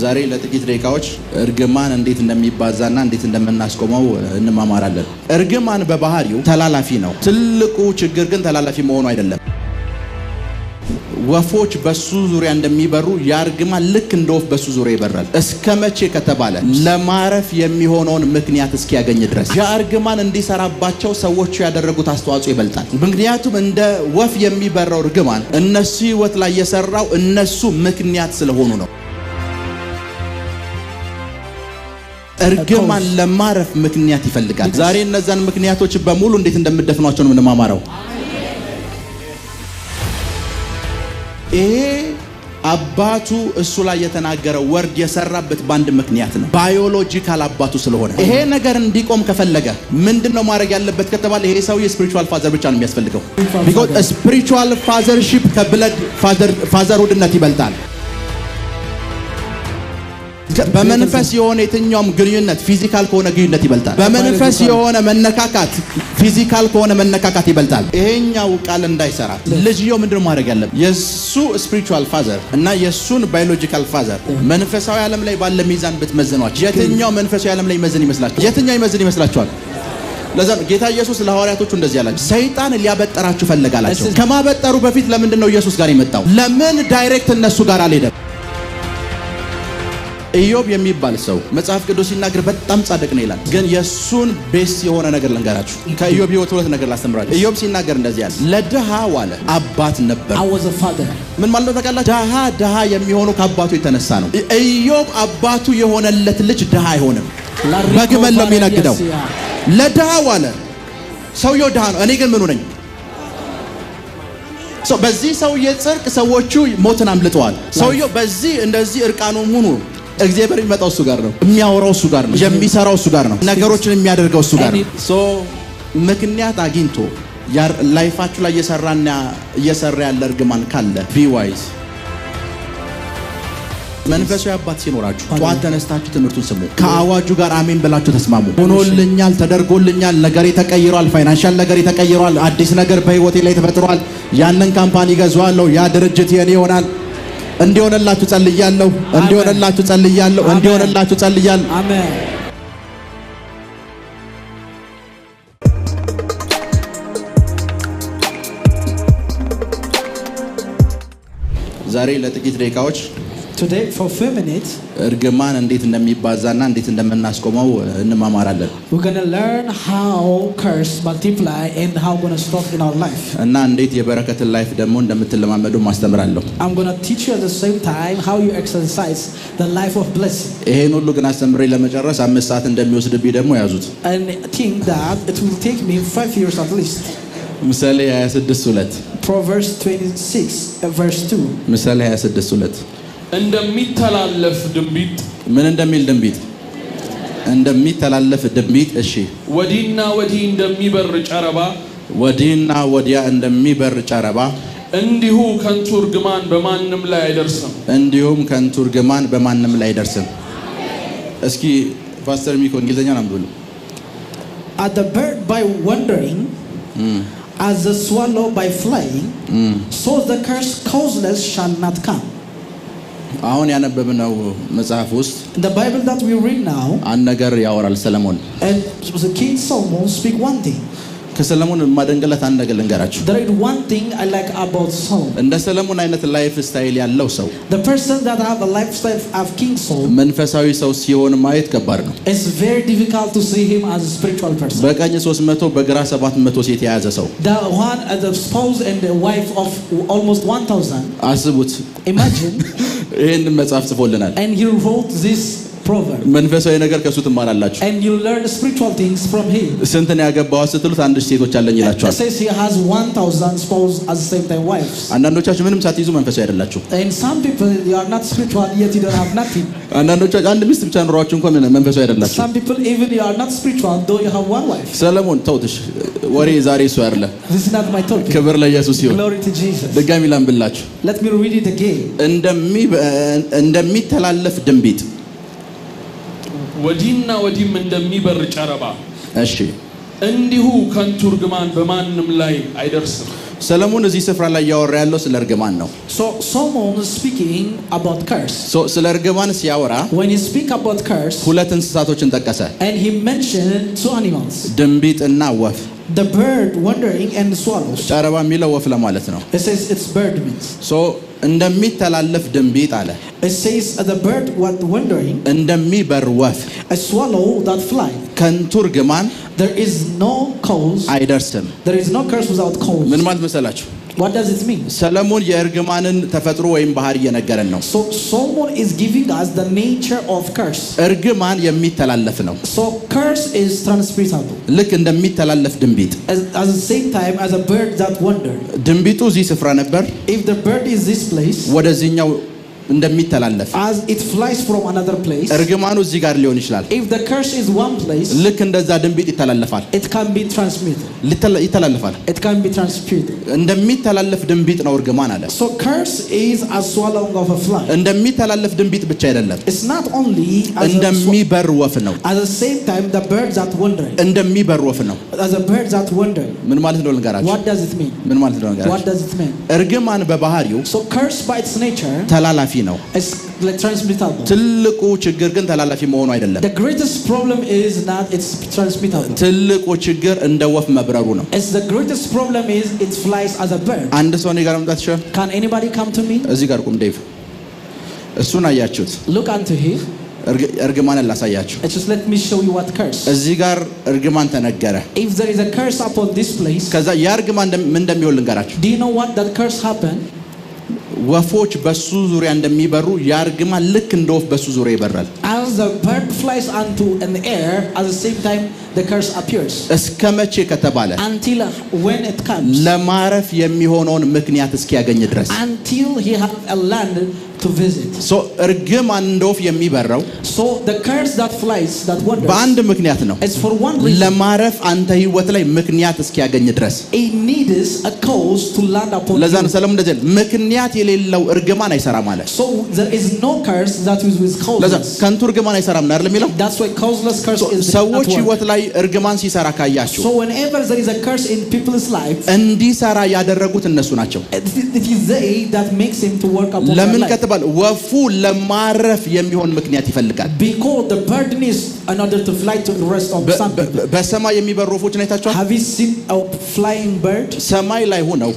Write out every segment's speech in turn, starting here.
ዛሬ ለጥቂት ደቂቃዎች እርግማን እንዴት እንደሚባዛና እንዴት እንደምናስቆመው እንማማራለን። እርግማን በባህሪው ተላላፊ ነው። ትልቁ ችግር ግን ተላላፊ መሆኑ አይደለም። ወፎች በሱ ዙሪያ እንደሚበሩ ያርግማን ልክ እንደ ወፍ በሱ ዙሪያ ይበራል። እስከ መቼ ከተባለ ለማረፍ የሚሆነውን ምክንያት እስኪያገኝ ድረስ ያርግማን እንዲሰራባቸው ሰዎቹ ያደረጉት አስተዋጽኦ ይበልጣል። ምክንያቱም እንደ ወፍ የሚበራው እርግማን እነሱ ህይወት ላይ የሰራው እነሱ ምክንያት ስለሆኑ ነው። እርግማን ለማረፍ ምክንያት ይፈልጋል። ዛሬ እነዛን ምክንያቶች በሙሉ እንዴት እንደምደፍኗቸው ነው የምንማማረው። ይሄ አባቱ እሱ ላይ የተናገረው ወርድ የሰራበት ባንድ ምክንያት ነው። ባዮሎጂካል አባቱ ስለሆነ ይሄ ነገር እንዲቆም ከፈለገ ምንድነው ማድረግ ያለበት ከተባለ ይሄ ሰው የስፒሪቹዋል ፋዘር ብቻ ነው የሚያስፈልገው። ቢኮዝ ስፒሪቹዋል ፋዘርሺፕ ከብለድ ፋዘርሁድነት ይበልጣል። በመንፈስ የሆነ የትኛውም ግንኙነት ፊዚካል ከሆነ ግንኙነት ይበልጣል። በመንፈስ የሆነ መነካካት ፊዚካል ከሆነ መነካካት ይበልጣል። ይሄኛው ቃል እንዳይሰራ ልጅየው ምንድነው ማድረግ ያለበት? የሱ ስፒሪቹዋል ፋዘር እና የሱን ባዮሎጂካል ፋዘር መንፈሳዊ ዓለም ላይ ባለ ሚዛን ብትመዝኗቸው የትኛው መንፈሳዊ ዓለም ላይ ይመዝን ይመስላችኋል? የትኛው ይመዝን ይመስላችኋል? ለዛ ጌታ ኢየሱስ ለሐዋርያቶቹ እንደዚህ ያላቸው፣ ሰይጣን ሊያበጠራችሁ ፈለጋላችሁ። ከማበጠሩ በፊት ለምንድን ነው ኢየሱስ ጋር የመጣው? ለምን ዳይሬክት እነሱ ጋር አልሄደም? ኢዮብ የሚባል ሰው መጽሐፍ ቅዱስ ሲናገር በጣም ጻድቅ ነው ይላል። ግን የሱን ቤስ የሆነ ነገር ልንገራችሁ። ከኢዮብ ሕይወት ሁለት ነገር ላስተምራችሁ። ኢዮብ ሲናገር እንደዚህ ያለ ለድሃ ዋለ አባት ነበር። ምን ማለት ነው ታውቃላችሁ? ድሃ የሚሆነው ከአባቱ የተነሳ ነው። ኢዮብ አባቱ የሆነለት ልጅ ድሃ አይሆንም። በግመል ነው የሚነግደው። ለድሃ ዋለ። ሰውየው ድሃ ነው። እኔ ግን ምኑ ነኝ? በዚህ ሰውዬ ጽድቅ ሰዎቹ ሞትን አምልጠዋል። ሰውየው በዚህ እንደዚህ እርቃኑ ሙሉ እግዚአብሔር የሚመጣው እሱ ጋር ነው። የሚያወራው እሱ ጋር ነው። የሚሰራው እሱ ጋር ነው። ነገሮችን የሚያደርገው እሱ ጋር ነው። ምክንያት አግኝቶ ላይፋችሁ ላይ እየሰራ ያለ እርግማን ካለ ቢዋይዝ መንፈሳዊ አባት ሲኖራችሁ ጧት ተነስታችሁ ትምህርቱን ስሙ። ከአዋጁ ጋር አሜን ብላችሁ ተስማሙ። ሆኖልኛል፣ ተደርጎልኛል፣ ነገሬ ተቀይሯል፣ ፋይናንሻል ነገሬ ተቀይሯል፣ አዲስ ነገር በህይወቴ ላይ ተፈጥሯል፣ ያንን ካምፓኒ ገዛዋለሁ፣ ያ ድርጅት የኔ ይሆናል፣ እንዲሆንላችሁ ጸልያለሁ፣ እንዲሆንላችሁ ጸልያለሁ፣ እንዲሆንላችሁ ጸልያለሁ። አሜን። ዛሬ ለጥቂት ደቂቃዎች Today for a few minutes እርግማን እንዴት እንደሚባዛና እንዴት እንደምናስቆመው እንማማራለን። We're going to learn how curse multiply and how going to stop in our life. እና እንዴት የበረከትን ላይፍ ደግሞ እንደምትለማመዱ ማስተምራለሁ። I'm going to teach you at the same time how you exercise the life of blessing. ይሄን ሁሉ ግን አስተምሬ ለመጨረስ 5 ሰዓት እንደሚወስድብኝ ደግሞ ያዙት። And think that it will take me 5 years at least. ምሳሌ 26:2 Proverbs 26 verse 2 ምሳሌ 26:2 እንደሚተላለፍ ድንቢጥ ምን እንደሚል ድንቢጥ? እንደሚተላለፍ ድንቢጥ። እሺ ወዲና ወዲህ እንደሚበር ጨረባ ወዲና ወዲያ እንደሚበር ጨረባ እንዲሁ ከንቱ እርግማን በማንም ላይ አይደርስም። እንዲሁም ከንቱ እርግማን በማንም ላይ አይደርስም። እስኪ ፓስተር ሚኮ እንግሊዘኛውን አንብቡ። As the bird by wandering as the swallow by flying so the curse causeless shall not come. አሁን ያነበብነው መጽሐፍ ውስጥ the Bible that we read now አንድ ነገር ያወራል ሰለሞን። and the King Solomon speak one thing. ከሰለሞን ማደንቀለት አንድ ነገር ልንገራችሁ። There is one thing I like about Solomon. እንደ ሰለሞን አይነት ላይፍ ስታይል ያለው ሰው the person that have a lifestyle of King Solomon መንፈሳዊ ሰው ሲሆን ማየት ከባድ ነው። it's very difficult to see him as a spiritual person. በቀኝ 300 በግራ 700 ሴት የያዘ ሰው the one as a spouse and the wife of almost 1000. አስቡት። imagine ይሄን መጽሐፍ ጽፎልናል። and he wrote this proverb. መንፈሳዊ ነገር ከሱ ትማራላችሁ። and you learn spiritual things from him. ስንት ነው ያገባው ስትሉት አንድ ሴቶች አለኝ ይላችኋል። says he has 1000 spouses at the same time wives. አንዳንዶቻችሁ ምንም ሳትይዙ መንፈሳዊ አይደላችሁ። and some people you are not spiritual yet you don't have nothing. አንዳንዶቻችሁ አንድ ሚስት ብቻ ኖራችሁ እንኳን መንፈሳዊ አይደላችሁ። some people even you are not spiritual though you have one wife. ሰለሞን ተውትሽ ወሬ ዛሬ እሱ አይደለ። this is not my topic. ክብር ለኢየሱስ ይሁን። glory to Jesus. ድጋሚ ላንብላችሁ። let me read it again. እንደሚተላለፍ ድንቢጥ ወዲና ወዲህም እንደሚበር ጨረባ እሺ እንዲሁ ከንቱ እርግማን በማንም ላይ አይደርስም። ሰለሞን እዚህ ስፍራ ላይ ያወራ ያለው ስለ እርግማን ነው። So Solomon is speaking about curse. ስለ እርግማን ሲያወራ When he speak about curse, ሁለት እንስሳቶችን ጠቀሰ። and he mentioned two animals, ድንቢጥና ወፍ። the bird wandering and the swallows. ጨረባ የሚለው ወፍ ለማለት ነው። It says it's bird means. እንደሚተላለፍ ድንቢጥ አለ። It says the bird what wandering, እንደሚበር ወፍ፣ a swallow that fly. ከንቱ እርግማን There is no cause. አይደርስም። There is no curse without cause. ምን ማለት መሰላችሁ? What does it mean? ሰለሞን የእርግማንን ተፈጥሮ ወይም ባህሪ እየነገረን ነው። So Solomon is giving us the nature of curse. እርግማን የሚተላለፍ ነው። So curse is transmittable. ልክ እንደሚተላለፍ ድንቢጥ። At the same time as a bird that wandered. ድንቢጡ እዚህ ስፍራ ነበር። If the bird is this place, ወደዚህኛው እንደሚተላለፍ as it flies from another place, እርግማኑ እዚህ ጋር ሊሆን ይችላል። if the curse is one place, ልክ እንደዛ ድንቢጥ ይተላለፋል። it can be transmitted. ይተላለፋል። It can be transmitted. እንደሚተላለፍ ድንቢጥ ነው እርግማን አለ። So curse is a swallowing of a fly. እንደሚተላለፍ ድንቢጥ ብቻ አይደለም፣ It's not only እንደሚበር ወፍ ነው። at the same time the bird that wandering. እንደሚበር ወፍ ነው። As a bird that wandering. ምን ማለት ነው ልንገራችሁ? What does it mean? ምን ማለት ነው ልንገራችሁ? What does it mean? እርግማን በባህሪው So curse by its nature ተላላፊ ነው። is like transmittable. ትልቁ ችግር ግን ተላላፊ መሆኑ አይደለም። The greatest problem is not it's transmittable. ትልቁ ችግር እንደ ወፍ መብረሩ ነው። It's the greatest problem is it flies as a bird. አንድ ሰው እኔ ጋር መምጣት ይችላል? Can anybody come to me? እዚህ ጋር ቁም ዴቭ። እሱን አያችሁት? Look unto him. እርግማንን ላሳያችሁ። Just let me show you what curse. እዚህ ጋር እርግማን ተነገረ። If there is a curse upon this place, ከዛ ያ እርግማን ምን እንደሚሆን ልንገራችሁ። do you know what that curse happened? ወፎች በሱ ዙሪያ እንደሚበሩ ያ እርግማን ልክ እንደ ወፍ በሱ ዙሪያ ይበራል። As the bird flies onto an air, at the same time the curse appears. እስከ መቼ ከተባለ Until when it comes. ለማረፍ የሚሆነውን ምክንያት እስኪያገኝ ድረስ Until he has a land to visit. እርግማን እንደ ወፍ የሚበራው So the curse that flies, that wanders, በአንድ ምክንያት ነው። it's for one reason. ለማረፍ አንተ ህይወት ላይ ምክንያት እስኪያገኝ ድረስ It needs a cause to land upon ለዛ ነው you. ሰለሞን እንደዚህ ምክንያት የሌለው እርግማን አይሰራም አለ። So there is no curse that is with ለዛ causeless. ከንቱ እርግማን አይሰራም ነው አይደል የሚለው? That's why causeless curse is not ሰዎች work. ህይወት ላይ እርግማን ሲሰራ ካያችሁ So whenever there is a curse in people's life, እንዲሰራ ያደረጉት እነሱ ናቸው። it is they that makes him to work upon their ለምን life. ከተባለ ወፉ ለማረፍ የሚሆን ምክንያት ይፈልጋል። Because the bird needs in order to fly to the rest of something. በሰማይ የሚበሩ ወፎችን አይታችኋል? Have you seen a flying bird? ሰማይ ላይ ሆነው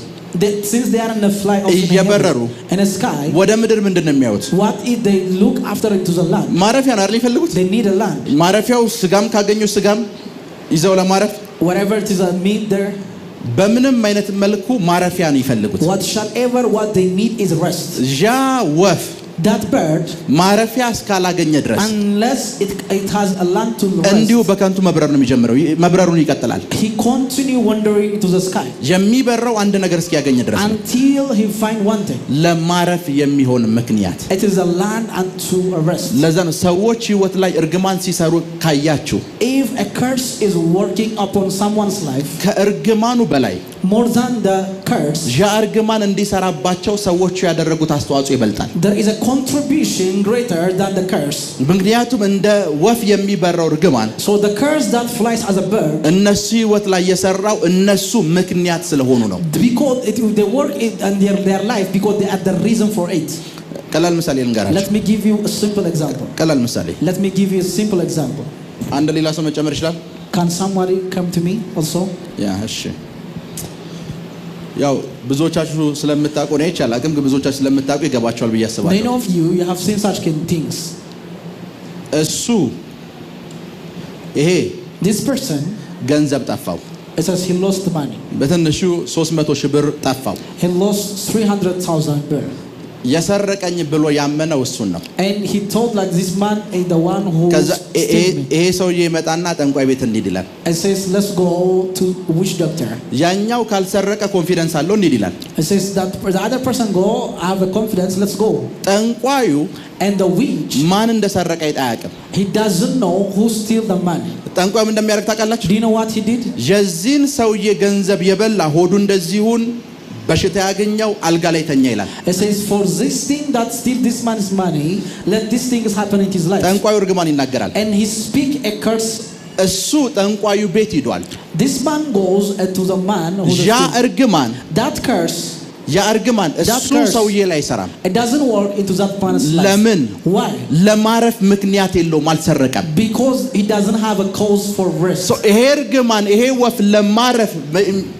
Since they are in the fly of እየበረሩ in the sky, ወደ ምድር ምንድነው የሚያዩት? what if they look after into the land? ማረፊያ ነው አይደል የሚፈልጉት? They need a land. ማረፊያው ስጋም ካገኙ ስጋም ይዘው ለማረፍ Whatever it is a meat there, በምንም አይነት መልኩ ማረፊያ ነው ይፈልጉት። what they need is rest. ያ ወፍ That bird, ማረፊያ እስካላገኘ ድረስ unless it has a land to rest, እንዲሁ በከንቱ መብረር ነው የሚጀምረው። መብረሩን ይቀጥላል። he continue wandering to the sky የሚበረው አንድ ነገር እስኪያገኝ ድረስ ነው። until he find one thing. ለማረፍ የሚሆን ምክንያት It is a land unto a rest. ለዛ ነው ሰዎች ህይወት ላይ እርግማን ሲሰሩ ካያችሁ If a curse is working upon someone's life, ከእርግማኑ በላይ more than the curse, ያ እርግማን እንዲሰራባቸው ሰዎቹ ያደረጉት አስተዋጽኦ ይበልጣል። there is a contribution greater than the curse. ምክንያቱም እንደ ወፍ የሚበረው እርግማን So the curse that flies as a bird, እነሱ ህይወት ላይ የሰራው እነሱ ምክንያት ስለሆኑ ነው። because they work in their life because they are the reason for it. ቀላል ምሳሌ ልንገራችሁ። Let me give you a simple example. ቀላል ምሳሌ Let me give you a simple example. አንድ ሌላ ሰው መጨመር ይችላል? Can somebody come to me also? እሺ ያው ብዙዎቻችሁ ስለምታውቁ ነው ይቻላል ግን ብዙዎቻችሁ ስለምታውቁ ይገባችኋል ብዬ አስባለሁ። Many of you have seen such things. እሱ ይሄ This person, ገንዘብ ጠፋው። it says he lost money. በትንሹ 300 ሺህ ብር ጠፋው። He lost 300,000 birr. የሰረቀኝ ብሎ ያመነው እሱን ነው። And he told like this man is the one who ከዛ stole me. ይሄ ሰውዬ ይመጣና ጠንቋይ ቤት እንሂድ ይላል። It says let's go to witch doctor. ያኛው ካልሰረቀ ኮንፊደንስ አለው እንሂድ ይላል። It says that the other person go have a confidence, let's go. ጠንቋዩ And the witch, ማን እንደሰረቀ አያውቅም። he doesn't know who steal the money. ጠንቋዩ ምን እንደሚያደርግ ታውቃላችሁ? Do you know what he did? የዚህን ሰውዬ ገንዘብ የበላ ሆዱ እንደዚሁን በሽታ ያገኘው አልጋ ላይ ተኛ ይላል። It says for this thing that steal this man's money, let these things happen in his life. ጠንቋዩ እርግማን ይናገራል። And he speak a curse እሱ ጠንቋዩ ቤት ሄዷል This man goes to the man who ያ እርግማን that curse ያ እርግማን እሱ ሰውዬ ላይ ይሰራል it doesn't work into that man's life ለምን why ለማረፍ ምክንያት የለውም አልሰረቀም because he doesn't have a cause for rest so ይሄ እርግማን ይሄ ወፍ ለማረፍ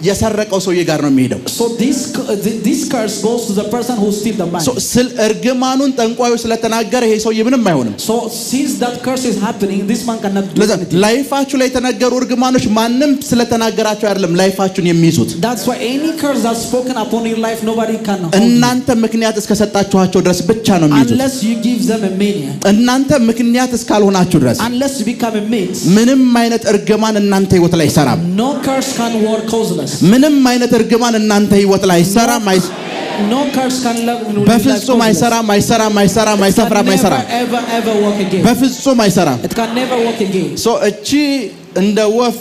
የሰረቀው ሰውዬ ጋር ነው የሚሄደው so this curse goes to the person who steal the money so ስለ እርግማኑን ጠንቋዩ ስለተናገረ ይሄ ሰውዬ ምንም አይሆንም so since that curse is happening this man cannot do anything ላይፋችሁ ላይ የተነገሩ እርግማኖች ማንንም ስለተናገራቸው አይደለም ላይፋችሁን የሚይዙት that's why any curse that's spoken upon your life nobody can hold እናንተ ምክንያት እስከሰጣችኋቸው ድረስ ብቻ ነው የሚይዙት unless you give them a meaning እናንተ ምክንያት እስካልሆናችሁ ድረስ unless you become a means ምንም አይነት እርግማን እናንተ ህይወት ላይ አይሰራም no curse can work causeless ምንም አይነት እርግማን እናንተ ህይወት ላይ አይሰራም no curse can በፍጹም አይሰራም ever work again በፍጹም አይሰራም it can never work again so እቺ እንደ ወፍ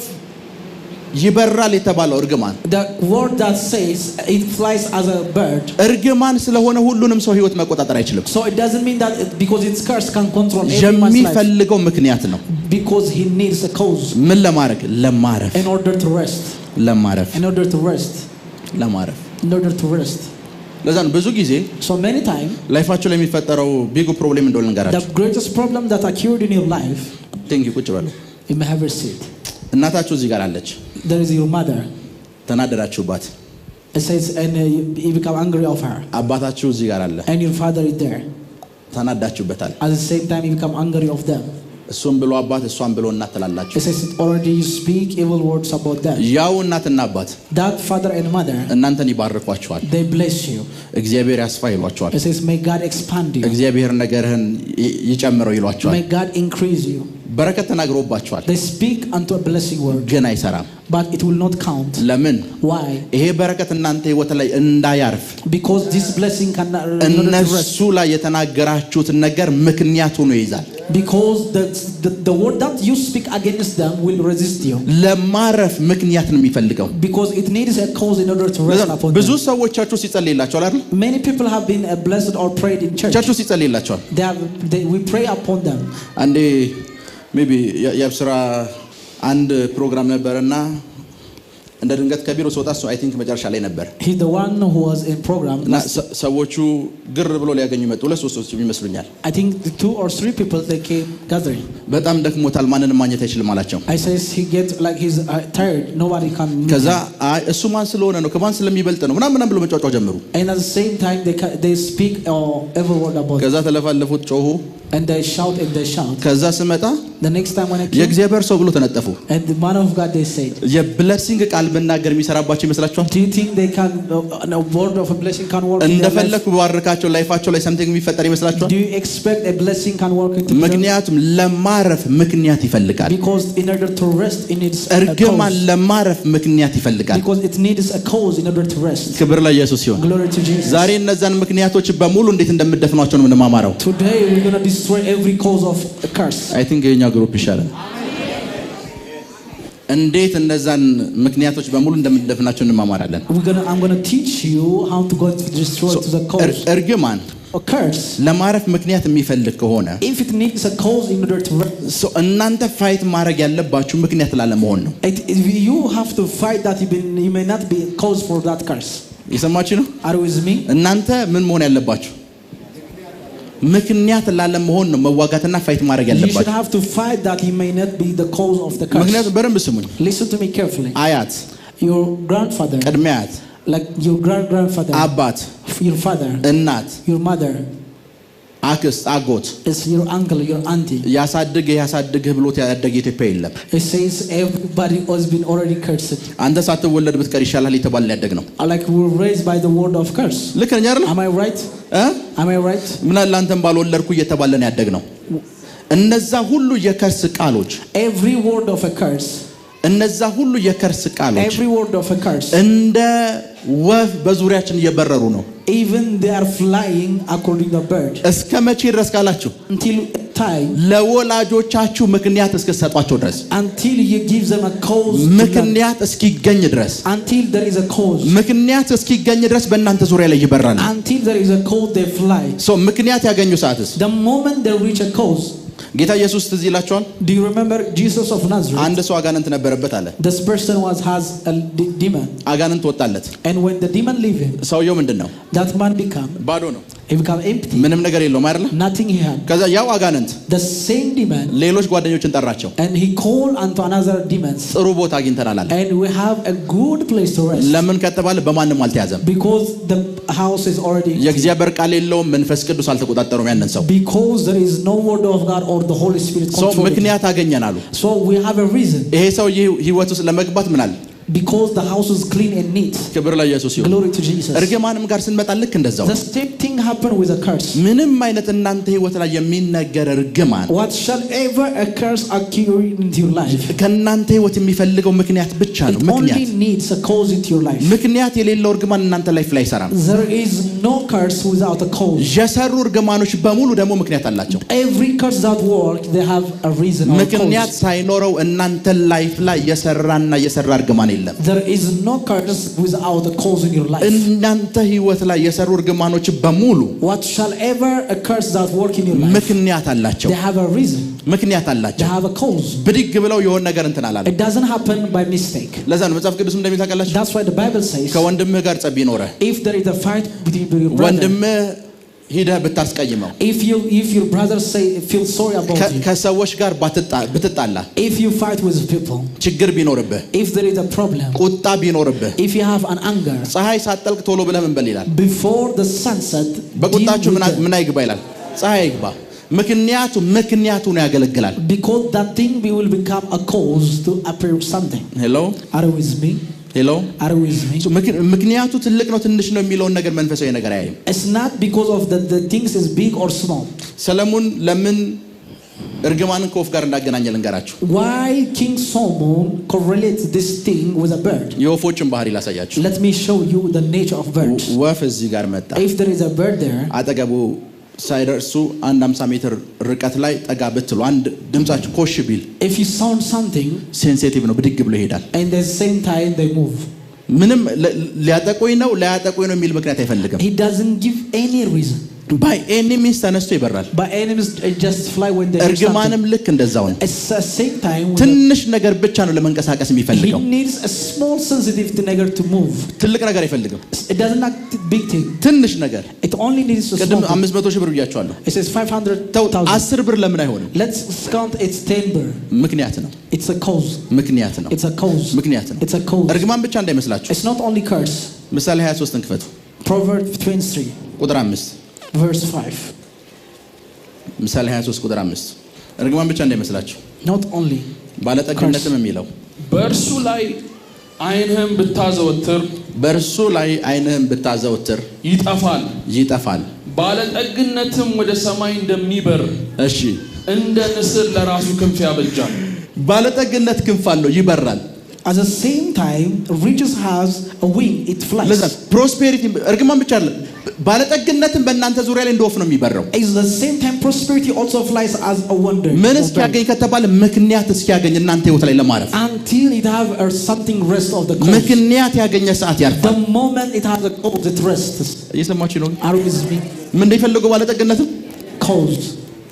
ይበራል የተባለው እርግማን the word that says it flies as a bird እርግማን ስለሆነ ሁሉንም ሰው ህይወት መቆጣጠር አይችልም so it doesn't mean that because its curse can control everyone's life የሚፈልገው ምክንያት ነው because he needs a cause ምን ለማድረግ ለማረፍ in order to rest ለማረፍ in order to rest ለማረፍ in order to rest ለዛ ነው ብዙ ጊዜ so many times ላይፋችሁ ላይ የሚፈጠረው ቢግ ፕሮብሌም እንደሆነ እንገራችሁ the greatest problem that occurred in your life ቲንክ ቁጭ በሉ you may have a seat እናታችሁ እዚህ ጋር አለች there is your mother ተናደራችሁባት it says and you become angry of her አባታችሁ እዚህ ጋር አለ and your father is there ተናዳችሁበታል at the same time you become angry of them እሱም ብሎ አባት እሷም ብሎ እናት ተላላችሁ it says already you speak evil words about them ያው እናትና አባት that father and mother እናንተን ይባርኳችኋል they bless you እግዚአብሔር ያስፋ ይሏችኋል it says may God expand you እግዚአብሔር ነገርህን ይጨምረው ይሏችኋል may God increase you በረከት ተናግሮባችኋል they speak unto a blessing word ግን አይሰራም but it will not count ለምን why ይሄ በረከት እናንተ ህይወት ላይ እንዳያርፍ because this blessing cannot እነሱ ላይ የተናገራችሁት ነገር ምክንያት ሆኖ ይይዛል because the word that you speak against them will resist you ለማረፍ ምክንያት ነው የሚፈልገው because it needs a cause in order to rest upon ብዙ them ሰዎች ቸርቹ ሲጸልይላቸዋል አይደል many people have been blessed or prayed in church ቸርቹ ሲጸልይላቸዋል we pray upon them አንዴ ሜቢ ያብስራ አንድ ፕሮግራም ነበርና እንደ ድንገት ከቢሮ ወጣ ሰው አይ ቲንክ መጨረሻ ላይ ነበር he the one who was in program ሰዎቹ ግር ብሎ ሊያገኙ መጡ ለሶስት ሰዎች ይመስሉኛል I think 2 or 3 people they came gathering በጣም ደክሞታል ማንንም ማግኘት አይችልም አላቸው I says he gets like he's tired nobody can ከዛ አይ እሱ ማን ስለሆነ ነው ከማን ስለሚበልጥ ነው ምናምን ብሎ መጫወጫው ጀመሩ and at the same time they speak every word about ከዛ ተለፋለፉት ጮሁ and they shout ከዛ ስመጣ the next time when I came የእግዚአብሔር ሰው ብሎ ተነጠፉ and the man of God they said የብለሲንግ ቃል በእናገር የሚሰራባቸው ይመስላችኋል do you think they can a word of a blessing can work እንደፈለኩ ባርካቸው ላይፋቸው ላይ something የሚፈጠር ይመስላችኋል do you expect a blessing can work into ምክንያቱም ለማረፍ ምክንያት ይፈልጋል because in order to rest it needs እርግማን ለማረፍ ምክንያት ይፈልጋል because it needs a cause in order to rest ክብር ለኢየሱስ ይሁን glory to Jesus ዛሬ እነዛን ምክንያቶች በሙሉ እንዴት እንደምትደፍኗቸው ነው የምንማማረው today we're going to destroy every cause of a curse I think የኛ ግሩፕ ይሻላል እንዴት እነዛን ምክንያቶች በሙሉ እንደምትደፍናቸው እንማማራለን I'm going to teach you how to go to destroy to the cause እርግማን a curse ለማረፍ ምክንያት የሚፈልግ ከሆነ if it needs a cause in order to rest so እናንተ ፋይት ማድረግ ያለባችሁ ምክንያት ላለመሆን ነው you have to fight that you may not be a cause for that curse ይሰማችሁ ነው are you with me እናንተ ምን መሆን ያለባችሁ ምክንያት ላለመሆን ነው መዋጋትና ፋይት ማድረግ ያለባችሁ you should have to fight that he may not be the cause of the curse ምክንያቱም በደንብ ስሙኝ listen to me carefully አያት your grandfather ቅድሚያት like your grandfather አባት your father እናት your mother አክስት አጎት is your uncle your auntie ያሳድግህ ብሎት ያደገ ኢትዮጵያ የለም it says everybody has been already cursed አንተ ሳትወለድ ብትቀር ይሻላል የተባለ ያደግ ነው like we were raised by the word of curse ልክ ነኝ አይደል am I right am I right ምን አለ አንተም ባልወለድኩ እየተባለ ነው ያደግ ነው እነዛ ሁሉ የከርስ ቃሎች every word of a curse እነዛ ሁሉ የከርስ ቃሎች every word of a curse እንደ ወፍ በዙሪያችን እየበረሩ ነው even they are flying according to the bird እስከ መቼ ድረስ ካላችሁ until time ለወላጆቻችሁ ምክንያት እስከሰጧቸው ድረስ until you give them a cause ምክንያት እስኪገኝ ድረስ until there is a cause ምክንያት እስኪገኝ ድረስ በእናንተ ዙሪያ ላይ ይበራሉ until there is a cause they fly so ምክንያት ያገኙ ሰዓትስ the moment they reach a cause ጌታ ኢየሱስ ትዝ ይላችኋል? Do you remember Jesus of Nazareth? አንድ ሰው አጋንንት ነበረበት አለ። This person has a demon. አጋንንት ወጣለት። And when the demon leave him, ሰውየው ምንድነው? that man become ባዶ ነው። he become empty. ምንም ነገር የለውም አይደል? Nothing he had. ከዛ ያው አጋንንት The same demon, ሌሎች ጓደኞችን ጠራቸው። and he called unto another demons. ጥሩ ቦታ አግኝተናል አለ። And we have a good place to rest. ለምን ከተባለ በማንም አልተያዘም። Because the house is already empty. የእግዚአብሔር ቃል የለውም፣ መንፈስ ቅዱስ አልተቆጣጠረውም ያንን ሰው። Because there is no word of God or the Holy Spirit controlling. ሰው ምክንያት አገኘን አሉ። So we have a reason. ይሄ ሰው ህይወት ውስጥ ለመግባት ምን አለ? Because the house is clean and neat. ክብር ለኢየሱስ ይሁን። Glory to Jesus. እርግማንም ጋር ስንመጣ ልክ እንደዛው The same thing happened with a curse. ምንም አይነት እናንተ ህይወት ላይ የሚነገር እርግማን What shall ever a curse occur into your life? ከእናንተ ህይወት የሚፈልገው ምክንያት ብቻ ነው። It only ምክንያት needs a cause into your life. ምክንያት የሌለው እርግማን እናንተ ላይፍ ላይ አይሰራም። There is no curse without a cause. የሰሩ እርግማኖች በሙሉ ደግሞ ምክንያት አላቸው። Every curse that work, they have a reason or a ምክንያት cause. ሳይኖረው እናንተ ላይፍ ላይ የሰራና የሰራ እርግማን የለም። There is no curse without a cause in your life. እናንተ ህይወት ላይ የሰሩ እርግማኖች በሙሉ What shall ever a curse that work in your life? ምክንያት አላቸው። They have a reason. ምክንያት They አላቸው። have a cause. ብድግ ብለው የሆነ ነገር እንትን አላለ። It doesn't happen by mistake. ለዛ ነው መጽሐፍ ቅዱስ እንደሚታቀላችሁ That's why the Bible says, ከወንድምህ ጋር ጸብ ይኖረ if there is a fight between your brother, ወንድምህ ሄደህ ብታስቀይመው if your brother feel sorry about you, ከሰዎች ጋር ብትጣላ if you fight with people, ችግር ቢኖርብህ if there is a problem, ቁጣ ቢኖርብህ if you have an anger, ፀሐይ ሳትጠልቅ ቶሎ ብለህ ምን በል ይላል? before the sunset, በቁጣችሁ ምን አይግባ ይላል? ፀሐይ አይግባ። ምክንያቱ ነው ያገለግላል። because that thing will become a cause to appear something. Hello? Are you with me? Hello? Are you with me? ምክንያቱ ትልቅ ነው ትንሽ ነው የሚለውን ነገር መንፈሳዊ ነገር አያይም። It's not because of the things is big or small. ሰለሞን ለምን እርግማንን ከወፍ ጋር እንዳገናኘ ልንገራችሁ። Why King Solomon correlates this thing with a bird? የወፎችን ባህሪ ላሳያችሁ። Let me show you the nature of birds. ወፍ እዚህ ጋር መጣ። If there is a bird there, አጠገቡ ሳይደርሱ 50 ሜትር ርቀት ላይ ጠጋ ብትሉ አንድ ድምጻችሁ ኮሽ ቢል if you sound something, ሴንሲቲቭ ነው፣ ብድግ ብሎ ይሄዳል። and at the same time they move. ምንም ላያጠቁኝ ነው የሚል ምክንያት አይፈልግም። He doesn't give any reason. by any means ተነስቶ ይበራል። By any means just fly when they hear እርግማንም ልክ እንደዛው ነው። At the same time, ትንሽ ነገር ብቻ ነው ለመንቀሳቀስ he የሚፈልገው። needs a small sensitive ነገር to move. ትልቅ ነገር አይፈልግም። It doesn't not big thing. ትንሽ ነገር It only needs a ቅድም small. 500 ሺህ ብር ብያቸዋለሁ። It says 500,000. 10 ብር ለምን አይሆንም? Let's count it's 10 birr. ምክንያት ነው። It's a cause. ምክንያት ነው። It's a cause. ምክንያት ነው። It's a cause. እርግማን ብቻ እንዳይመስላችሁ። It's not only curse. ምሳሌ 23ን ክፈቱ። Proverbs 23 ቁጥር 5 verse 5. ምሳሌ 23 ቁጥር 5 እርግማን ብቻ እንዳይመስላችሁ። Not only ባለጠግነትም የሚለው በእርሱ ላይ ዓይንህም ብታዘወትር ይጠፋል። ባለጠግነትም ወደ ሰማይ እንደሚበር እሺ እንደ ንስር ለራሱ ክንፍ ያበጃል። ባለጠግነት ክንፍ አለው፣ ይበራል። At the same time, riches has a wing, it flies. ለዛም ፕሮስፔሪቲ እርግማን ብቻ አይደለም፣ ባለጠግነትም በእናንተ ዙሪያ ላይ እንደወፍ ነው የሚበረው። At the same time, prosperity also flies as a wonder. ምን እስኪያገኝ ከተባለ ምክንያት እስኪያገኝ እናንተ ህይወት ላይ ለማረፍ Until it have something rest of the cause. ምክንያት ያገኘ ሰዓት ያርፋል። The moment it has a cause, it rests. እየሰማችሁ ነው? Are you with me? ምን እንደሚፈልገው ባለጠግነትም Cause.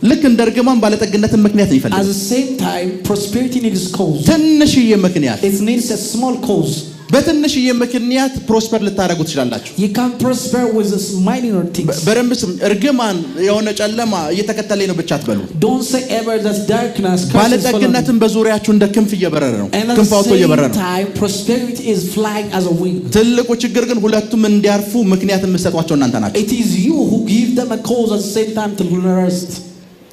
ልክ እንደ እርግማን ባለጠግነትን ምክንያት ነው At ይፈልጋል። the same time, prosperity needs cause. ትንሽዬ ምክንያት It needs a small cause. በትንሽዬ ምክንያት ፕሮስፐር ልታደርጉ ትችላላችሁ። You can prosper with the minor things. በደንብ እርግማን የሆነ ጨለማ እየተከተለኝ ነው ብቻ አትበሉ። Don't say ever that darkness curses. ባለጠግነትን በዙሪያችሁ እንደ ክንፍ እየበረረ ነው፣ And at ክንፍ አውጥቶ the እየበረረ same ነው። time, prosperity is flying as a wing. ትልቁ ችግር ግን ሁለቱም እንዲያርፉ ምክንያት የምትሰጧቸው እናንተ ናችሁ። It is you who give them a cause at the same time to rest.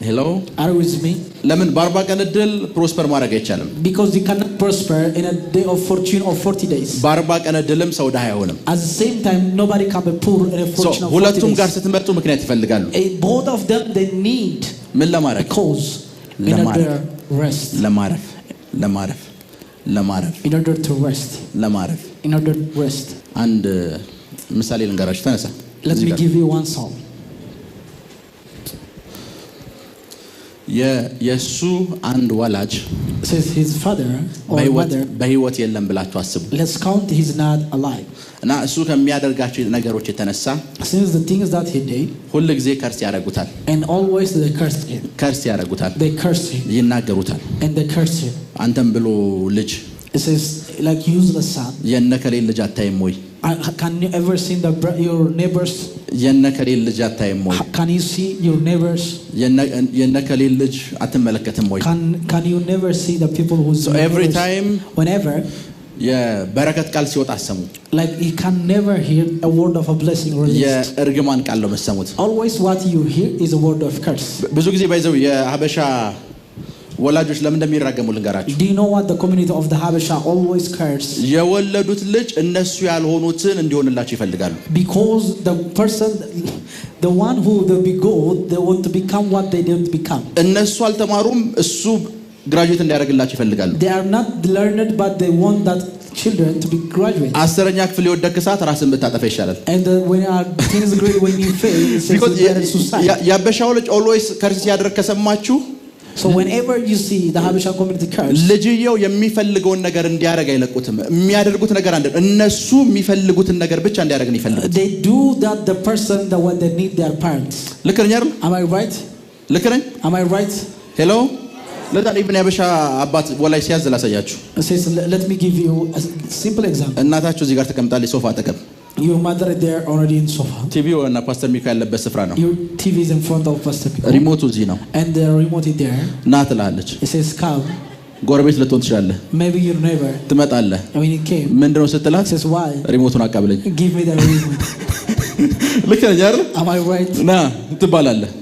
ሄሎ Are you with me? ለምን በ40 ቀን እድል ፕሮስፐር ማድረግ አይቻልም? Because you cannot prosper in a day of fortune or 40 days. በ40 ቀን እድልም ሰው ድሃ አይሆንም። At the same time, nobody can be poor in a fortune of 40 ሁለቱም ጋር days. ስትመርጡ ምክንያት ይፈልጋሉ። Both of them, they need ምን a ለማድረግ? cause in order rest. ለማረፍ In order to rest. ለማረፍ In order to rest. አንድ ምሳሌ ልንገራችሁ። ተነሳ። Let me give you one song. የሱ አንድ ወላጅ says his father or mother. በህይወት የለም ብላችሁ አስቡ። Let's count he's not alive. እና እሱ ከሚያደርጋቸው ነገሮች የተነሳ Since the things that he did, ሁሉ ጊዜ ከርስ ያደርጉታል። and always they cursed him. ከርስ ያደርጉታል። They cursed him. ይናገሩታል። And they cursed him. አንተም ብሎ ልጅ It says like useless son. የነከሌ ልጅ አታይም ወይ? Can you ever see your neighbors? የነከሌ ልጅ አታይም ወይ? Can you see your neighbors? የነከሌ ልጅ አትመለከትም ወይ? Can you never see the people who so every time whenever የበረከት ቃል ሲወጣ አሰሙ like you can never hear a word of a blessing released. የእርግማን ቃል ነው መሰሙት። Always what you hear is a word of curse. ብዙ ጊዜ ባይዘው የሀበሻ ወላጆች ለምን እንደሚራገሙ ልንገራችሁ። Do you know what the community of the Habesha always curse? የወለዱት ልጅ እነሱ ያልሆኑትን እንዲሆንላቸው ይፈልጋሉ። Because the person, the one who they be good, they want to become what they didn't become. እነሱ አልተማሩም፣ እሱ ግራጁዌት እንዲያደርግላቸው ይፈልጋሉ። They are not learned, but they want that children to be graduate. አስረኛ ክፍል የወደክ ሰዓት ራስን ብታጠፋ ይሻላል። And when you are teens grade, when you fail, it's better suicide. ያበሻው ልጅ always ከርስ ሲያደርግ ከሰማችሁ So whenever you see the Habesha community curse, ልጅየው የሚፈልገውን ነገር እንዲያደርግ አይለቁትም። የሚያደርጉት ነገር አንድ እነሱ የሚፈልጉትን ነገር ብቻ እንዲያደርግ ነው ይፈልጉት። they do that the person that what they need their parents. ልክ ነኝ አይደል? Am I right? ልክ ነኝ? Am I right? ሄሎ ለዛ ኢብን ያበሻ አባት ወላይ ሲያዝ ላሳያችሁ። Says let me give you a simple example. እናታችሁ እዚህ ጋር ተቀምጣለች ሶፋ አጠገብ። Your mother is there already in sofa. ቲቪው እና ፓስተር ሚካ ያለበት ስፍራ ነው። Your TV is in front of Pastor Mika. ሪሞቱ እዚህ ነው። And the remote is there. ና ትላለች። It says come. ጎረቤት ልትሆን ትችላለህ። Maybe your neighbor. ትመጣለህ። When he came, ምንድነው ስትላት? says why? ሪሞቱን አቃብለኝ። Give me the remote. ልክ ነኝ አይደል? Am I right? ና ትባላለህ።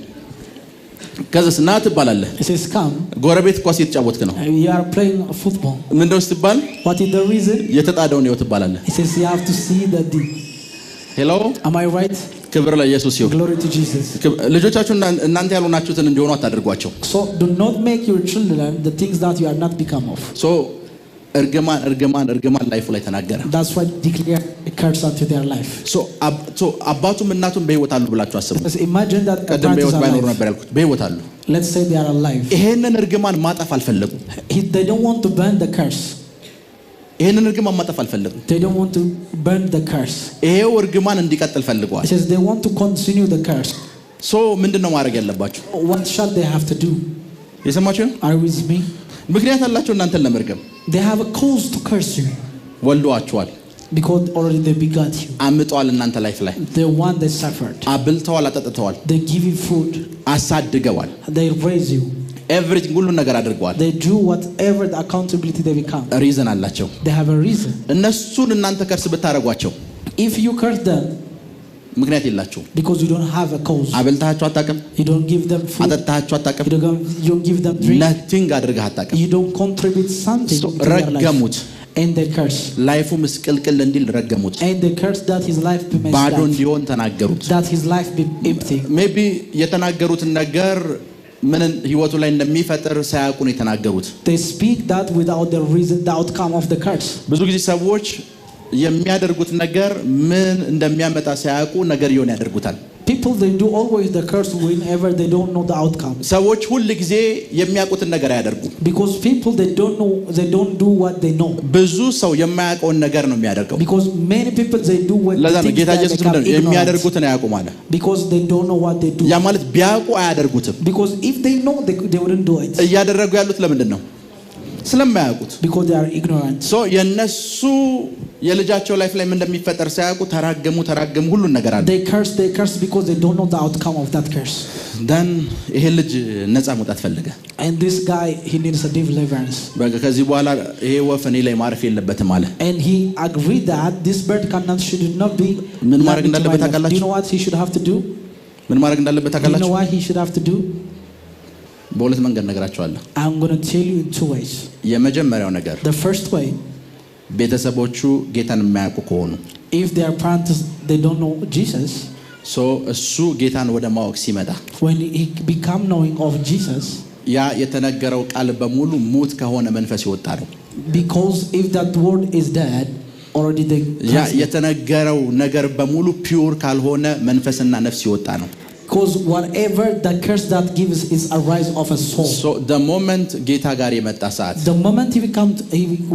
ከዛስ ና ትባላለህ። It says come. ጎረቤት ኳስ እየተጫወትክ ነው። You are playing football. ምንድነው ስትባል? What is the reason? የተጣደውን ነው ትባላለህ። It says you have to see the deed. ሄሎ Am I right? ክብር ለኢየሱስ ይሁን። Glory to Jesus. ልጆቻችሁ እናንተ ያልሆናችሁትን እንዲሆኑ አታድርጓቸው። So do not make your children the things that you are not become of. ሶ እርግማን ላይፉ ላይ ተናገረ። That's why declare a curse unto their life. ሶ አባቱም እናቱም በህይወት አሉ ብላችሁ አስቡ። Let's imagine that ቀደም በህይወት ባይኖሩ ነበር ያልኩት፣ በህይወት አሉ። Let's say they are alive. ይሄንን እርግማን ማጠፍ አልፈለጉም። They don't want to burn the curse. ይሄንን እርግማን ማጠፍ አልፈለጉም። They don't want to burn the curse. ይሄው እርግማን እንዲቀጥል ፈልገዋል። It says they want to continue the curse. ሶ ምንድነው ማድረግ ያለባችሁ? What shall they have to do? የሰማችሁ? Are you with me? ምክንያት አላቸው እናንተን ለመርገም። They have a cause to curse you. ወልደዋችኋል። Because already they begot you. አምጠዋል እናንተ ላይፍ ላይ። The one they suffered. አብልተዋል፣ አጠጥተዋል፣ They give you food. አሳድገዋል። They raise you. ኤቭሪቲንግ ሁሉ ነገር አድርገዋል። They do whatever the accountability they become. ሪዝን አላቸው። They have a reason. እነሱን እናንተ ከርስ ብታረጓቸው If you curse them, ምክንያት የላቸውም። because you don't have a cause. አብልታቸው አታውቅም። You don't give them food. አጠጣቸው አታውቅም። You don't give them drink. ነቲንግ አድርገህ አታውቅም። You don't contribute something to their life. ረገሙት። And they curse. ላይፉ ምስቅልቅል እንዲል ረገሙት። And they curse that his life be messed ባዶ up. እንዲሆን ተናገሩት። That his life be empty. ሜቢ የተናገሩትን ነገር ምን ህይወቱ ላይ እንደሚፈጥር ሳያውቁ ነው የተናገሩት። They speak that without the reason, the outcome of the curse. ብዙ ጊዜ ሰዎች የሚያደርጉት ነገር ምን እንደሚያመጣ ሳያውቁ ነገር ይሆን ያደርጉታል። People they do always the curse whenever they don't know the outcome. ሰዎች ሁሉ ጊዜ የሚያውቁትን ነገር አያደርጉም። Because people they don't do what they know. ብዙ ሰው የማያውቀውን ነገር ነው የሚያደርገው። Because many people they do what ለዛ ነው they ጌታ ኢየሱስ become ignorant. የሚያደርጉትን አያውቁም አለ። Because they don't know what they do. ያ ማለት ቢያውቁ አያደርጉትም። Because if they know they wouldn't do it. እያደረጉ ያሉት ለምንድን ነው? ስለማያውቁት። Because they are ignorant. ሶ የነሱ የልጃቸው ላይፍ ላይ ምን እንደሚፈጠር ሳያውቁ ተራገሙ ሁሉን ነገር አለ። They curse because they don't know the outcome of that curse. then ይሄ ልጅ ነፃ መውጣት ፈለገ። And this guy he needs a deliverance. በቃ ከዚህ በኋላ ይሄ ወፍ እኔ ላይ ማረፍ የለበትም አለ። And he agreed that this bird should not be. ምን ማድረግ እንዳለበት ታውቃላችሁ? Do you know what he should have to do? ምን ማድረግ እንዳለበት Do you ታውቃላችሁ? know what he should have to do? በሁለት መንገድ ነግራችኋለሁ። I'm going to tell you in two ways. የመጀመሪያው ነገር The first way, ቤተሰቦቹ ጌታን የማያውቁ ከሆኑ if their parents they don't know Jesus, ሶ እሱ ጌታን ወደ ማወቅ ሲመጣ when he become knowing of Jesus, ያ የተነገረው ቃል በሙሉ ሙት ከሆነ መንፈስ ይወጣ ነው። because if that word is dead, already ያ የተነገረው ነገር በሙሉ ፒውር ካልሆነ መንፈስና ነፍስ ይወጣ ነው። Because whatever the curse that gives is a rise of a soul. So the moment ጌታ ጋር የመጣ ሰዓት The moment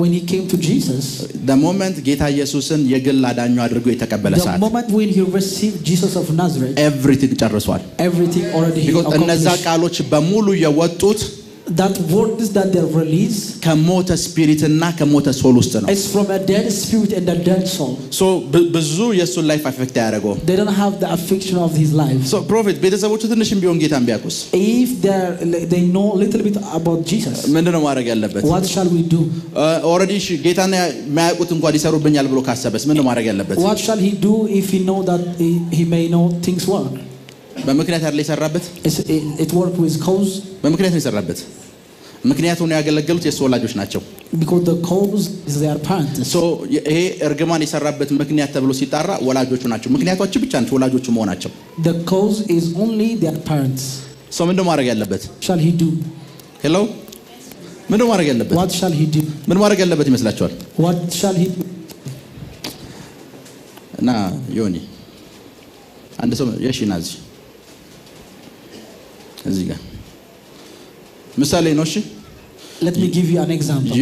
when he came to Jesus, the moment ጌታ ኢየሱስን የግል አዳኙ አድርጎ የተቀበለ the ሰዓት moment when he received Jesus of Nazareth, everything ጨርሷል። everything already he because እነዛ accomplished. ቃሎች በሙሉ የወጡት That words that they release ከሞተ ስፒሪት እና ከሞተ ሶል ውስጥ ነው። is from a dead spirit and a dead soul. so ብዙ የሱን ላይፍ አፌክት ያደረገው They don't have the affection of his life. so prophet ቤተሰቦቹ ትንሽም ቢሆን ጌታን ቢያውቁስ If they know a little bit about Jesus, ምንድነው ማድረግ ያለበት? what shall we do? already ጌታን የማያውቁት እንኳን ይሰሩብኛል ብሎ ካሰበስ ምንድነው ማድረግ ያለበት? What shall he do if he know that he may know things work? በምክንያት አይደል የሰራበት? It work with cause. በምክንያት ነው የሰራበት። ምክንያቱም ያገለገሉት የሱ ወላጆች ናቸው። Because the cause is their parents. so ይሄ እርግማን የሰራበት ምክንያት ተብሎ ሲጣራ ወላጆቹ ናቸው። ምክንያቶቹ ብቻ ናቸው ወላጆቹ መሆናቸው። The cause is only their parents. so ምንድነው ማድረግ ያለበት? Shall he do? hello ምንድነው ማድረግ ያለበት? What shall he do? ምን ማድረግ ያለበት ይመስላችኋል? What shall he do? እና ዮኒ አንድ ሰው የሺና እዚህ ጋር ምሳሌ ነው። እሺ Let me give you an example.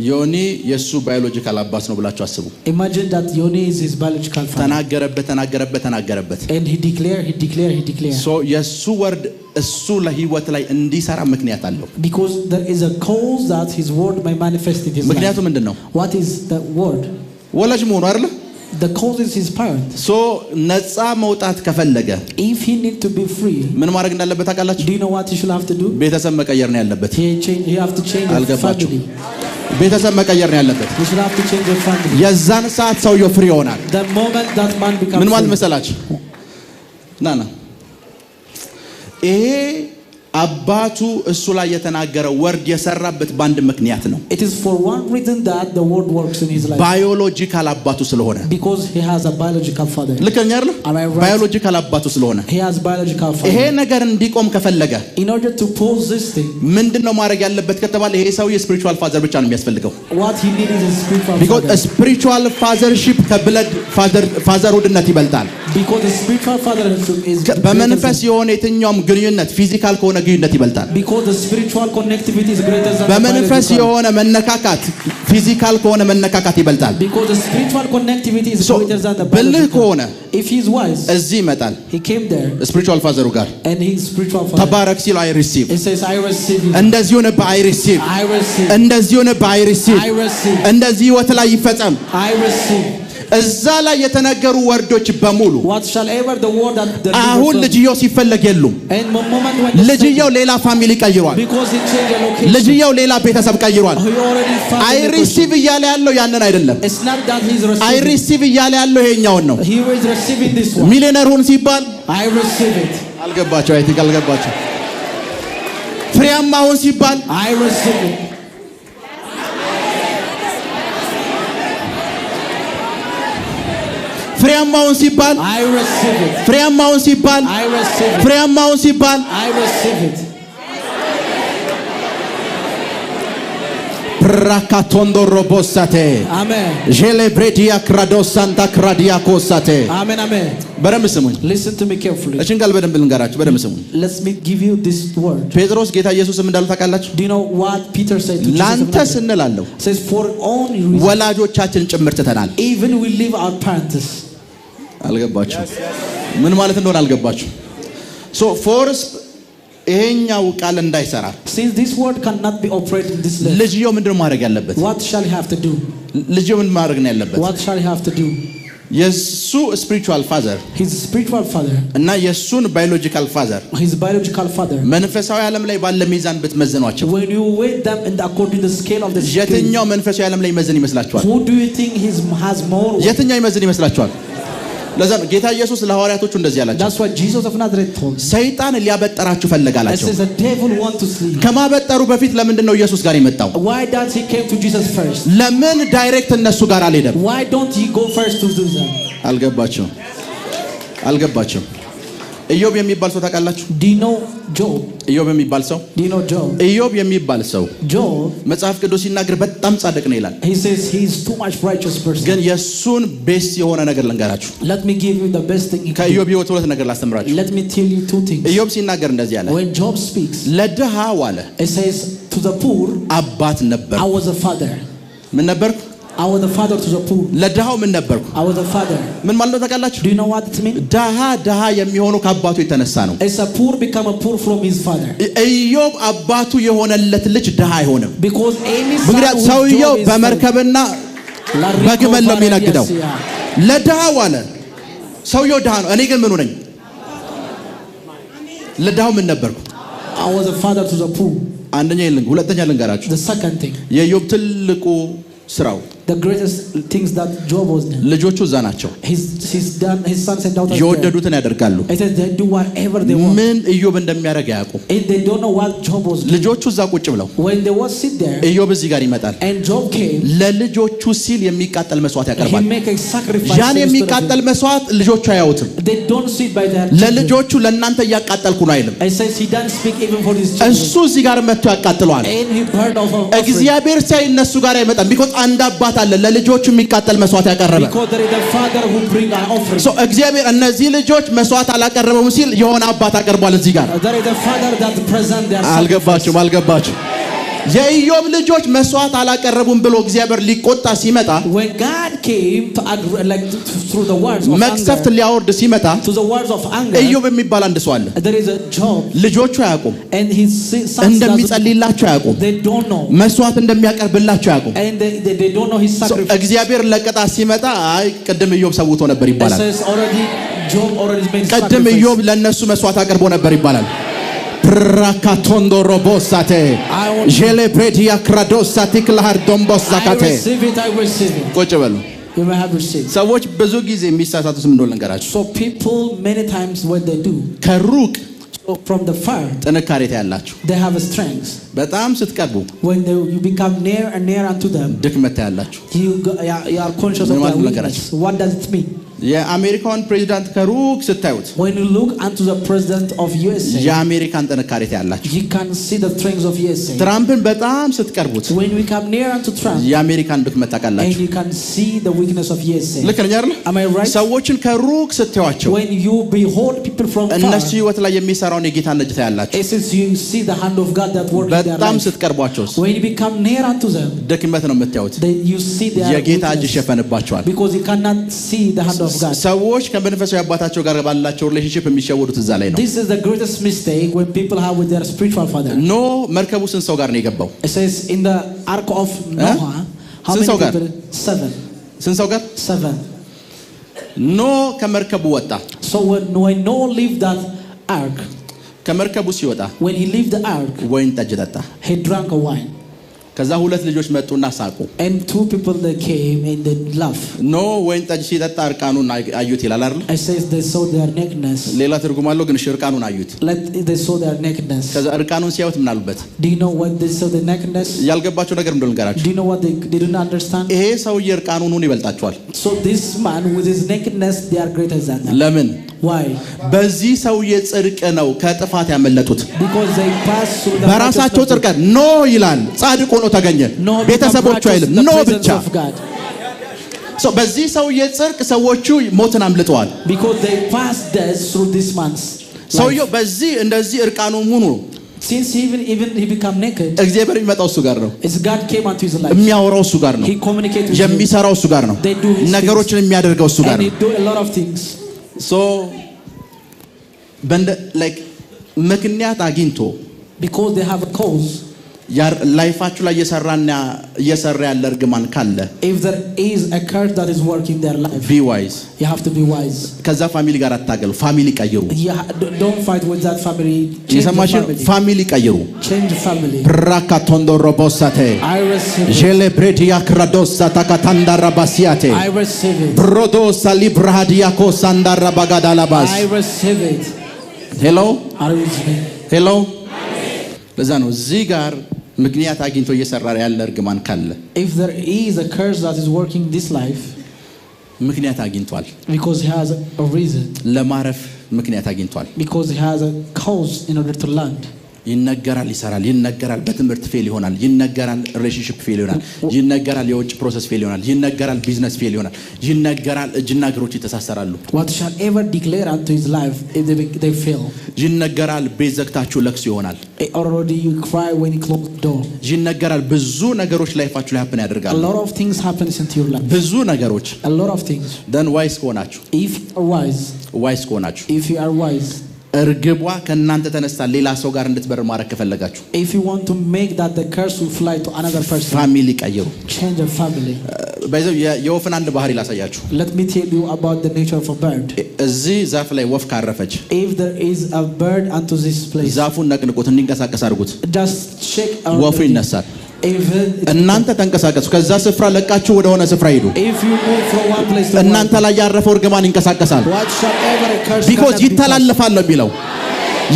ዮኒ የሱ ባዮሎጂካል አባት ነው ብላችሁ አስቡ። Imagine that Yoni is his biological father. ተናገረበት And he declared. so የሱ ወርድ እሱ ለህይወት ላይ እንዲሰራ ምክንያት አለው። Because there is a cause that his word may manifest in his life. ምክንያቱ ምንድነው? What is the word? ወላጅ መሆኑ አይደል? The cause is his parent. so ነፃ መውጣት ከፈለገ If he need to be free, ምን ማድረግ እንዳለበት ታውቃላችሁ? do you know what he should have to do? ቤተሰብ መቀየር ነው ያለበት። He have to change the family. ቤተሰብ መቀየር ነው ያለበት። He should have to change the family. የዛን ሰዓት ሰውየው ፍሪ ይሆናል። The moment that man becomes ምን ማለት free. መሰላችሁ? ና ይሄ አባቱ እሱ ላይ የተናገረው ወርድ የሰራበት ባንድ ምክንያት ነው። It is for one reason that the word works in his life. ባዮሎጂካል አባቱ ስለሆነ Because he has a biological father. ልከኛ አይደል? Am I right? ባዮሎጂካል አባቱ ስለሆነ He has biological father. ይሄ ነገር እንዲቆም ከፈለገ In order to pause this thing, ምንድነው ማድረግ ያለበት ከተባለ ይሄ ሰው የስፒሪቹዋል ፋዘር ብቻ ነው የሚያስፈልገው። what he needs is a spiritual because father. spiritual fathership ከብለድ fatherhoodነት ይበልጣል። Because the spiritual fatherhood is በመንፈስ የሆነ የትኛውም ግንኙነት ፊዚካል ከሆነ ግንኙነት ይበልጣል። because the spiritual connectivity is greater than በመንፈስ የሆነ መነካካት ፊዚካል ከሆነ መነካካት ይበልጣል። because the spiritual connectivity is greater than the ብልህ ከሆነ if he is wise እዚህ ይመጣል he came there ስፒሪቹዋል ፋዘሩ ጋር and his spiritual father ተባረክ ሲል አይ ሪሲቭ he says I receive it. እንደዚህ ሆነ በአይ ሪሲቭ እንደዚህ ሆነ በአይ ሪሲቭ እንደዚህ ህይወት ላይ ይፈጸም። I receive እዛ ላይ የተነገሩ ወርዶች በሙሉ whatsoever the word that the አሁን ልጅየው ሲፈለግ የሉም። and moment when ልጅየው ሌላ ፋሚሊ ቀይሯል። because he changed the location ልጅየው ሌላ ቤተሰብ ቀይሯል። he already found አይ ሪሲቭ እያለ ያለው ያንን አይደለም። it's not that he's receiving አይ ሪሲቭ እያለ ያለው ይሄኛውን ነው። he is receiving this one. ሚሊዮነር ሁን ሲባል I receive it. አልገባቸው አይ ቲንክ አልገባቸው። ፍሬያማ ሁን ሲባል I receive it. ፍሬያማውን ሲባል I receive it. ፍሬያማውን ሲባል I receive it. ፍሬያማውን ሲባል I receive it. ፕራካቶንዶ ሮቦሳቴ Amen. ጄሌብሬዲያ ክራዶስ ሳንታ ክራዲያ ኮሳቴ Amen. በደንብ ስሙኝ። Listen to me carefully. እቺን ቃል በደንብ ልንገራችሁ። በደንብ ስሙኝ። Let me give you this word. ጴጥሮስ ጌታ ኢየሱስም እንዳሉ ታውቃላችሁ? Do you know what Peter said to Jesus? ላንተ ስንላለሁ Says for own reason. ወላጆቻችን ጭምር ትተናል። Even we leave our parents. አልገባችሁ? ምን ማለት እንደሆነ አልገባችሁ? so force ይሄኛው ቃል እንዳይሰራ Since this word cannot be operated in this level. ልጅየው ምንድነው ማድረግ ያለበት? What shall he have to do? ልጅየው ምን ማድረግ ነው ያለበት? What shall he have to do? የሱ ስፒሪቹዋል ፋዘር His spiritual father. እና የሱን ባዮሎጂካል ፋዘር His biological father. መንፈሳዊ ዓለም ላይ ባለ ሚዛን ብትመዝኗቸው When you weigh them in according to the scale of the spirit. የትኛው መንፈሳዊ ዓለም ላይ ይመዝን ይመስላችኋል? Who do you think has more? የትኛው ይመዝን ይመስላችኋል? ለዛ ነው ጌታ ኢየሱስ ለሐዋርያቶቹ እንደዚህ ያላቸው። That's what Jesus of Nazareth told. ሰይጣን ሊያበጠራችሁ ፈለጋላቸው። It says the devil want to sleep. ከማበጠሩ በፊት ለምንድን ነው ኢየሱስ ጋር የመጣው? Why does he came to Jesus first? ለምን ዳይሬክት እነሱ ጋር አልሄደም? Why don't he go first to do that? አልገባቸው። ኢዮብ የሚባል ሰው ታውቃላችሁ? Do you know Job? ኢዮብ የሚባል ሰው Do you know Job? ኢዮብ የሚባል ሰው Job, መጽሐፍ ቅዱስ ሲናገር በጣም ጻድቅ ነው ይላል። he says he's too much righteous person. ግን የሱን ቤስት የሆነ ነገር ልንገራችሁ። Let me give you the best thing. ከኢዮብ ሕይወት ሁለት ነገር ላስተምራችሁ። Let me tell you two things. ኢዮብ ሲናገር እንደዚህ አለ። When Job speaks, ለድሃ ዋለ it says to the poor, አባት ነበር። I was a father. ምን ነበርኩ? I was a father to the poor. ለድሃው ምን ነበርኩ? I was a father. ምን ማለት ነው ታውቃላችሁ? Do you know what it means? ድሃ የሚሆነው ከአባቱ የተነሳ ነው። It's a poor become a poor from his father. ኢዮብ አባቱ የሆነለት ልጅ ድሃ አይሆንም። Because any son ምክንያቱም whose ሰውየው job is በመርከብና በግመል ነው የሚነግደው። ለድሃው አለ ሰውየው ድሃ ነው። እኔ ግን ምኑ ነኝ? ለድሃው ምን ነበርኩ? I was a father to the poor. አንደኛ ሁለተኛ ልንገራችሁ። The second thing, የኢዮብ ትልቁ ስራው the greatest things that Job was doing. ልጆቹ እዛ ናቸው። His sons and daughters. የወደዱትን ያደርጋሉ። It says they do whatever they want. ምን ኢዮብ እንደሚያደርግ አያውቁም። And they don't know what Job was doing. ልጆቹ እዛ ቁጭ ብለው When they was sit there, ኢዮብ እዚህ ጋር ይመጣል። and Job came, ለልጆቹ ሲል የሚቃጠል መስዋዕት he ያቀርባል። make a sacrifice. ያን የሚቃጠል መስዋዕት ልጆቹ አያዩትም። They don't sit by their children. ለልጆቹ ለእናንተ እያቃጠልኩ ነው አይልም። It says he doesn't speak even for his children. እሱ እዚህ ጋር መጥቶ ያቃጥለዋል። And he burned off of እግዚአብሔር ሳይ እነሱ ጋር አይመጣም። ቢኮዝ አንድ አባት አለ ለልጆቹ የሚቃጠል መስዋዕት ያቀረበ። because there is a father who bring an offering. ሶ እግዚአብሔር እነዚህ ልጆች መስዋዕት አላቀረበም ሲል የሆነ አባት አቀርቧል እዚህ ጋር። There is a father that present their አልገባችሁም? የኢዮብ ልጆች መስዋዕት አላቀረቡም ብሎ እግዚአብሔር ሊቆጣ ሲመጣ when God came to through the words of መቅሰፍት anger, ሊያወርድ ሲመጣ to the words of anger, ኢዮብ የሚባል አንድ ሰው አለ። there is a Job, ልጆቹ አያውቁም፣ and his sons እንደሚጸልይላቸው አያውቁም፣ they don't know, መስዋዕት እንደሚያቀርብላቸው አያውቁም። and they don't know his sacrifice. እግዚአብሔር ለቅጣት ሲመጣ አይ ቅድም ኢዮብ ሰውቶ ነበር It ይባላል። says already Job already made ቅድም sacrifice. ኢዮብ ለነሱ መስዋዕት አቅርቦ ነበር ይባላል። ፕራካቶንዶ ሮቦሳቴ ጄሌ ብሬዲያ ክራዶሳቲ ክላር ዶምቦስ I ዛካቴ receive it. ቁጭ በሉ። You may have received. ሰዎች ብዙ ጊዜ የሚሳሳቱት ምን እንደሆነ ልንገራችሁ። So people many times what they do, ከሩቅ so from the far ጥንካሬ ታያላችሁ። they have a strength. በጣም ስትቀርቡ When you become near and near unto them, ድክመት ታያላችሁ። you are conscious of their weakness. What does it mean? የአሜሪካን ፕሬዚዳንት ከሩቅ ስታዩት When you look unto the president of USA, የአሜሪካን ጥንካሬ ታያላችሁ። you can see the strength of USA. ትራምፕን በጣም ስትቀርቡት When we come near unto Trump, የአሜሪካን ድክመት and ታውቃላችሁ። you can see the weakness of USA. ልክ ነኝ አይደል? Am I right? ሰዎችን ከሩቅ ስትዋቸው When you behold people from far, እነሱ ህይወት ላይ የሚሰራውን የጌታን እጅ ታያላችሁ። it says you see the hand of God that works in their በጣም life. ስትቀርቧቸውስ When you become near unto them, ድክመት ነው የምታዩት። you see their የጌታ እጅ weakness, ይሸፈንባቸዋል። because you cannot see the hand of God. ሰዎች ከመንፈሳዊ አባታቸው ጋር ባላቸው ሪሌሽንሺፕ የሚሸወዱት እዛ ላይ ነው። This is the greatest mistake when people have with their spiritual father. ኖ መርከቡ ስንት ሰው ጋር ነው የገባው? It says in the ark of Noah, how ስንት many ሰው ጋር? people? ስንት ሰው ጋር? 7. ኖ ከመርከቡ ወጣ። So when Noah left that ark, ከመርከቡ ሲወጣ when he left the ark, ወይን ጠጅ ጠጣ። he drank a wine. ከዛ ሁለት ልጆች መጡና ሳቁ። And 2 people they came and they laughed. ኖ ወይን ጠጅ ሲጠጣ እርቃኑን አዩት ይላል አይደል? It says they saw their nakedness. ሌላ ትርጉም አለው ግን እርቃኑን አዩት። They saw their nakedness. ከዛ እርቃኑን ሲያዩት ምን አሉበት? Do you know what they saw the nakedness? ያልገባቸው ነገር እንደሆነ ልንገራችሁ። Do you know what they didn't understand? ይሄ ሰውዬ እርቃኑን ይበልጣቸዋል። So this man with his nakedness, they are greater than them. ለምን? Why? በዚህ ሰውዬ ጽድቅ ነው ከጥፋት ያመለጡት። Because they passed through the በራሳቸው ጽድቅ ኖ ይላል ጻድቅ ሆኖ ተገኘ። ቤተሰቦቹ አይልም ኖ ብቻ። በዚህ ሰውዬ ጽድቅ ሰዎቹ ሞትን አምልጠዋል። Because they passed death through this man's life. ሰውዬው በዚህ እንደዚህ እርቃኑ ሙሉ Since even he become naked, እግዚአብሔር የሚመጣው እሱ ጋር ነው። as God came unto his life, የሚያወራው እሱ ጋር ነው። he communicated with him, የሚሰራው እሱ ጋር ነው። they do his ነገሮችን የሚያደርገው እሱ ጋር and ነው። he do a lot of things. ሶ ላይክ ምክንያት አግኝቶ Because they have a cause. ላይፋችሁ ላይ እየሰራ ያለ እርግማን ካለ If there is a curse that is working their life, be wise. you have to be wise. ከዛ ፋሚሊ ጋር አታገሉ። ፋሚሊ ቀይሩ። Don't fight with that family. Change the የሰማሽን family. ፋሚሊ ቀይሩ። Change the family. ብራካቶንዶ ሮቦሳቴ I receive it. ጄሌ ብሬዲያ ክራዶሳ ታካታንዳራ ባሲያቴ I receive it. ብሮዶሳ ሊብራሃዲያ ኮሳንዳራ ባጋዳላባስ I receive it. ሄሎ Are you listening? ሄሎ ለዛ ነው እዚህ ጋር ምክንያት አግኝቶ እየሰራ ያለ እርግማን ካለ If there is a curse that is working this life, ምክንያት አግኝቷል። because he has a reason. ለማረፍ ምክንያት አግኝቷል። Because he has a cause in order to land. ይነገራል ይሰራል ይነገራል በትምህርት ፌል ይሆናል ይነገራል ሪሌሽንሺፕ ፌል ይሆናል ይነገራል የውጭ ፕሮሰስ ፌል ይሆናል ይነገራል ቢዝነስ ፌል ይሆናል ይነገራል እጅና እግሮች ይተሳሰራሉ What shall ever declare unto his life if they fail? ይነገራል ቤት ዘግታችሁ ለቅሶ ይሆናል Already you cry when you close the door. ይነገራል ብዙ ነገሮች ላይፋችሁ ላይ happen A ያደርጋሉ lot of things happens into your life. ብዙ ነገሮች A lot of things. then wise ከሆናችሁ If you are wise, if you are wise, እርግቧ ከናንተ ተነስታ ሌላ ሰው ጋር እንድትበር ማረክ ከፈለጋችሁ if you want to make that the curse will fly to another person, ፋሚሊ ቀይሩ change your family. በዚህ የወፍን አንድ ባህሪ ላሳያችሁ Let me tell you about the nature of a bird. እዚህ ዛፍ ላይ ወፍ ካረፈች If there is a bird unto this place, ዛፉን ነቅንቁት እንዲንቀሳቀስ አድርጉት just shake ወፉ ይነሳል Even እናንተ ተንቀሳቀሱ ከዛ ስፍራ ለቃችሁ ወደ ሆነ ስፍራ ሄዱ if you move from one place to እናንተ ላይ ያረፈው እርግማን ይንቀሳቀሳል whatsoever a curse because ይተላለፋል ነው የሚለው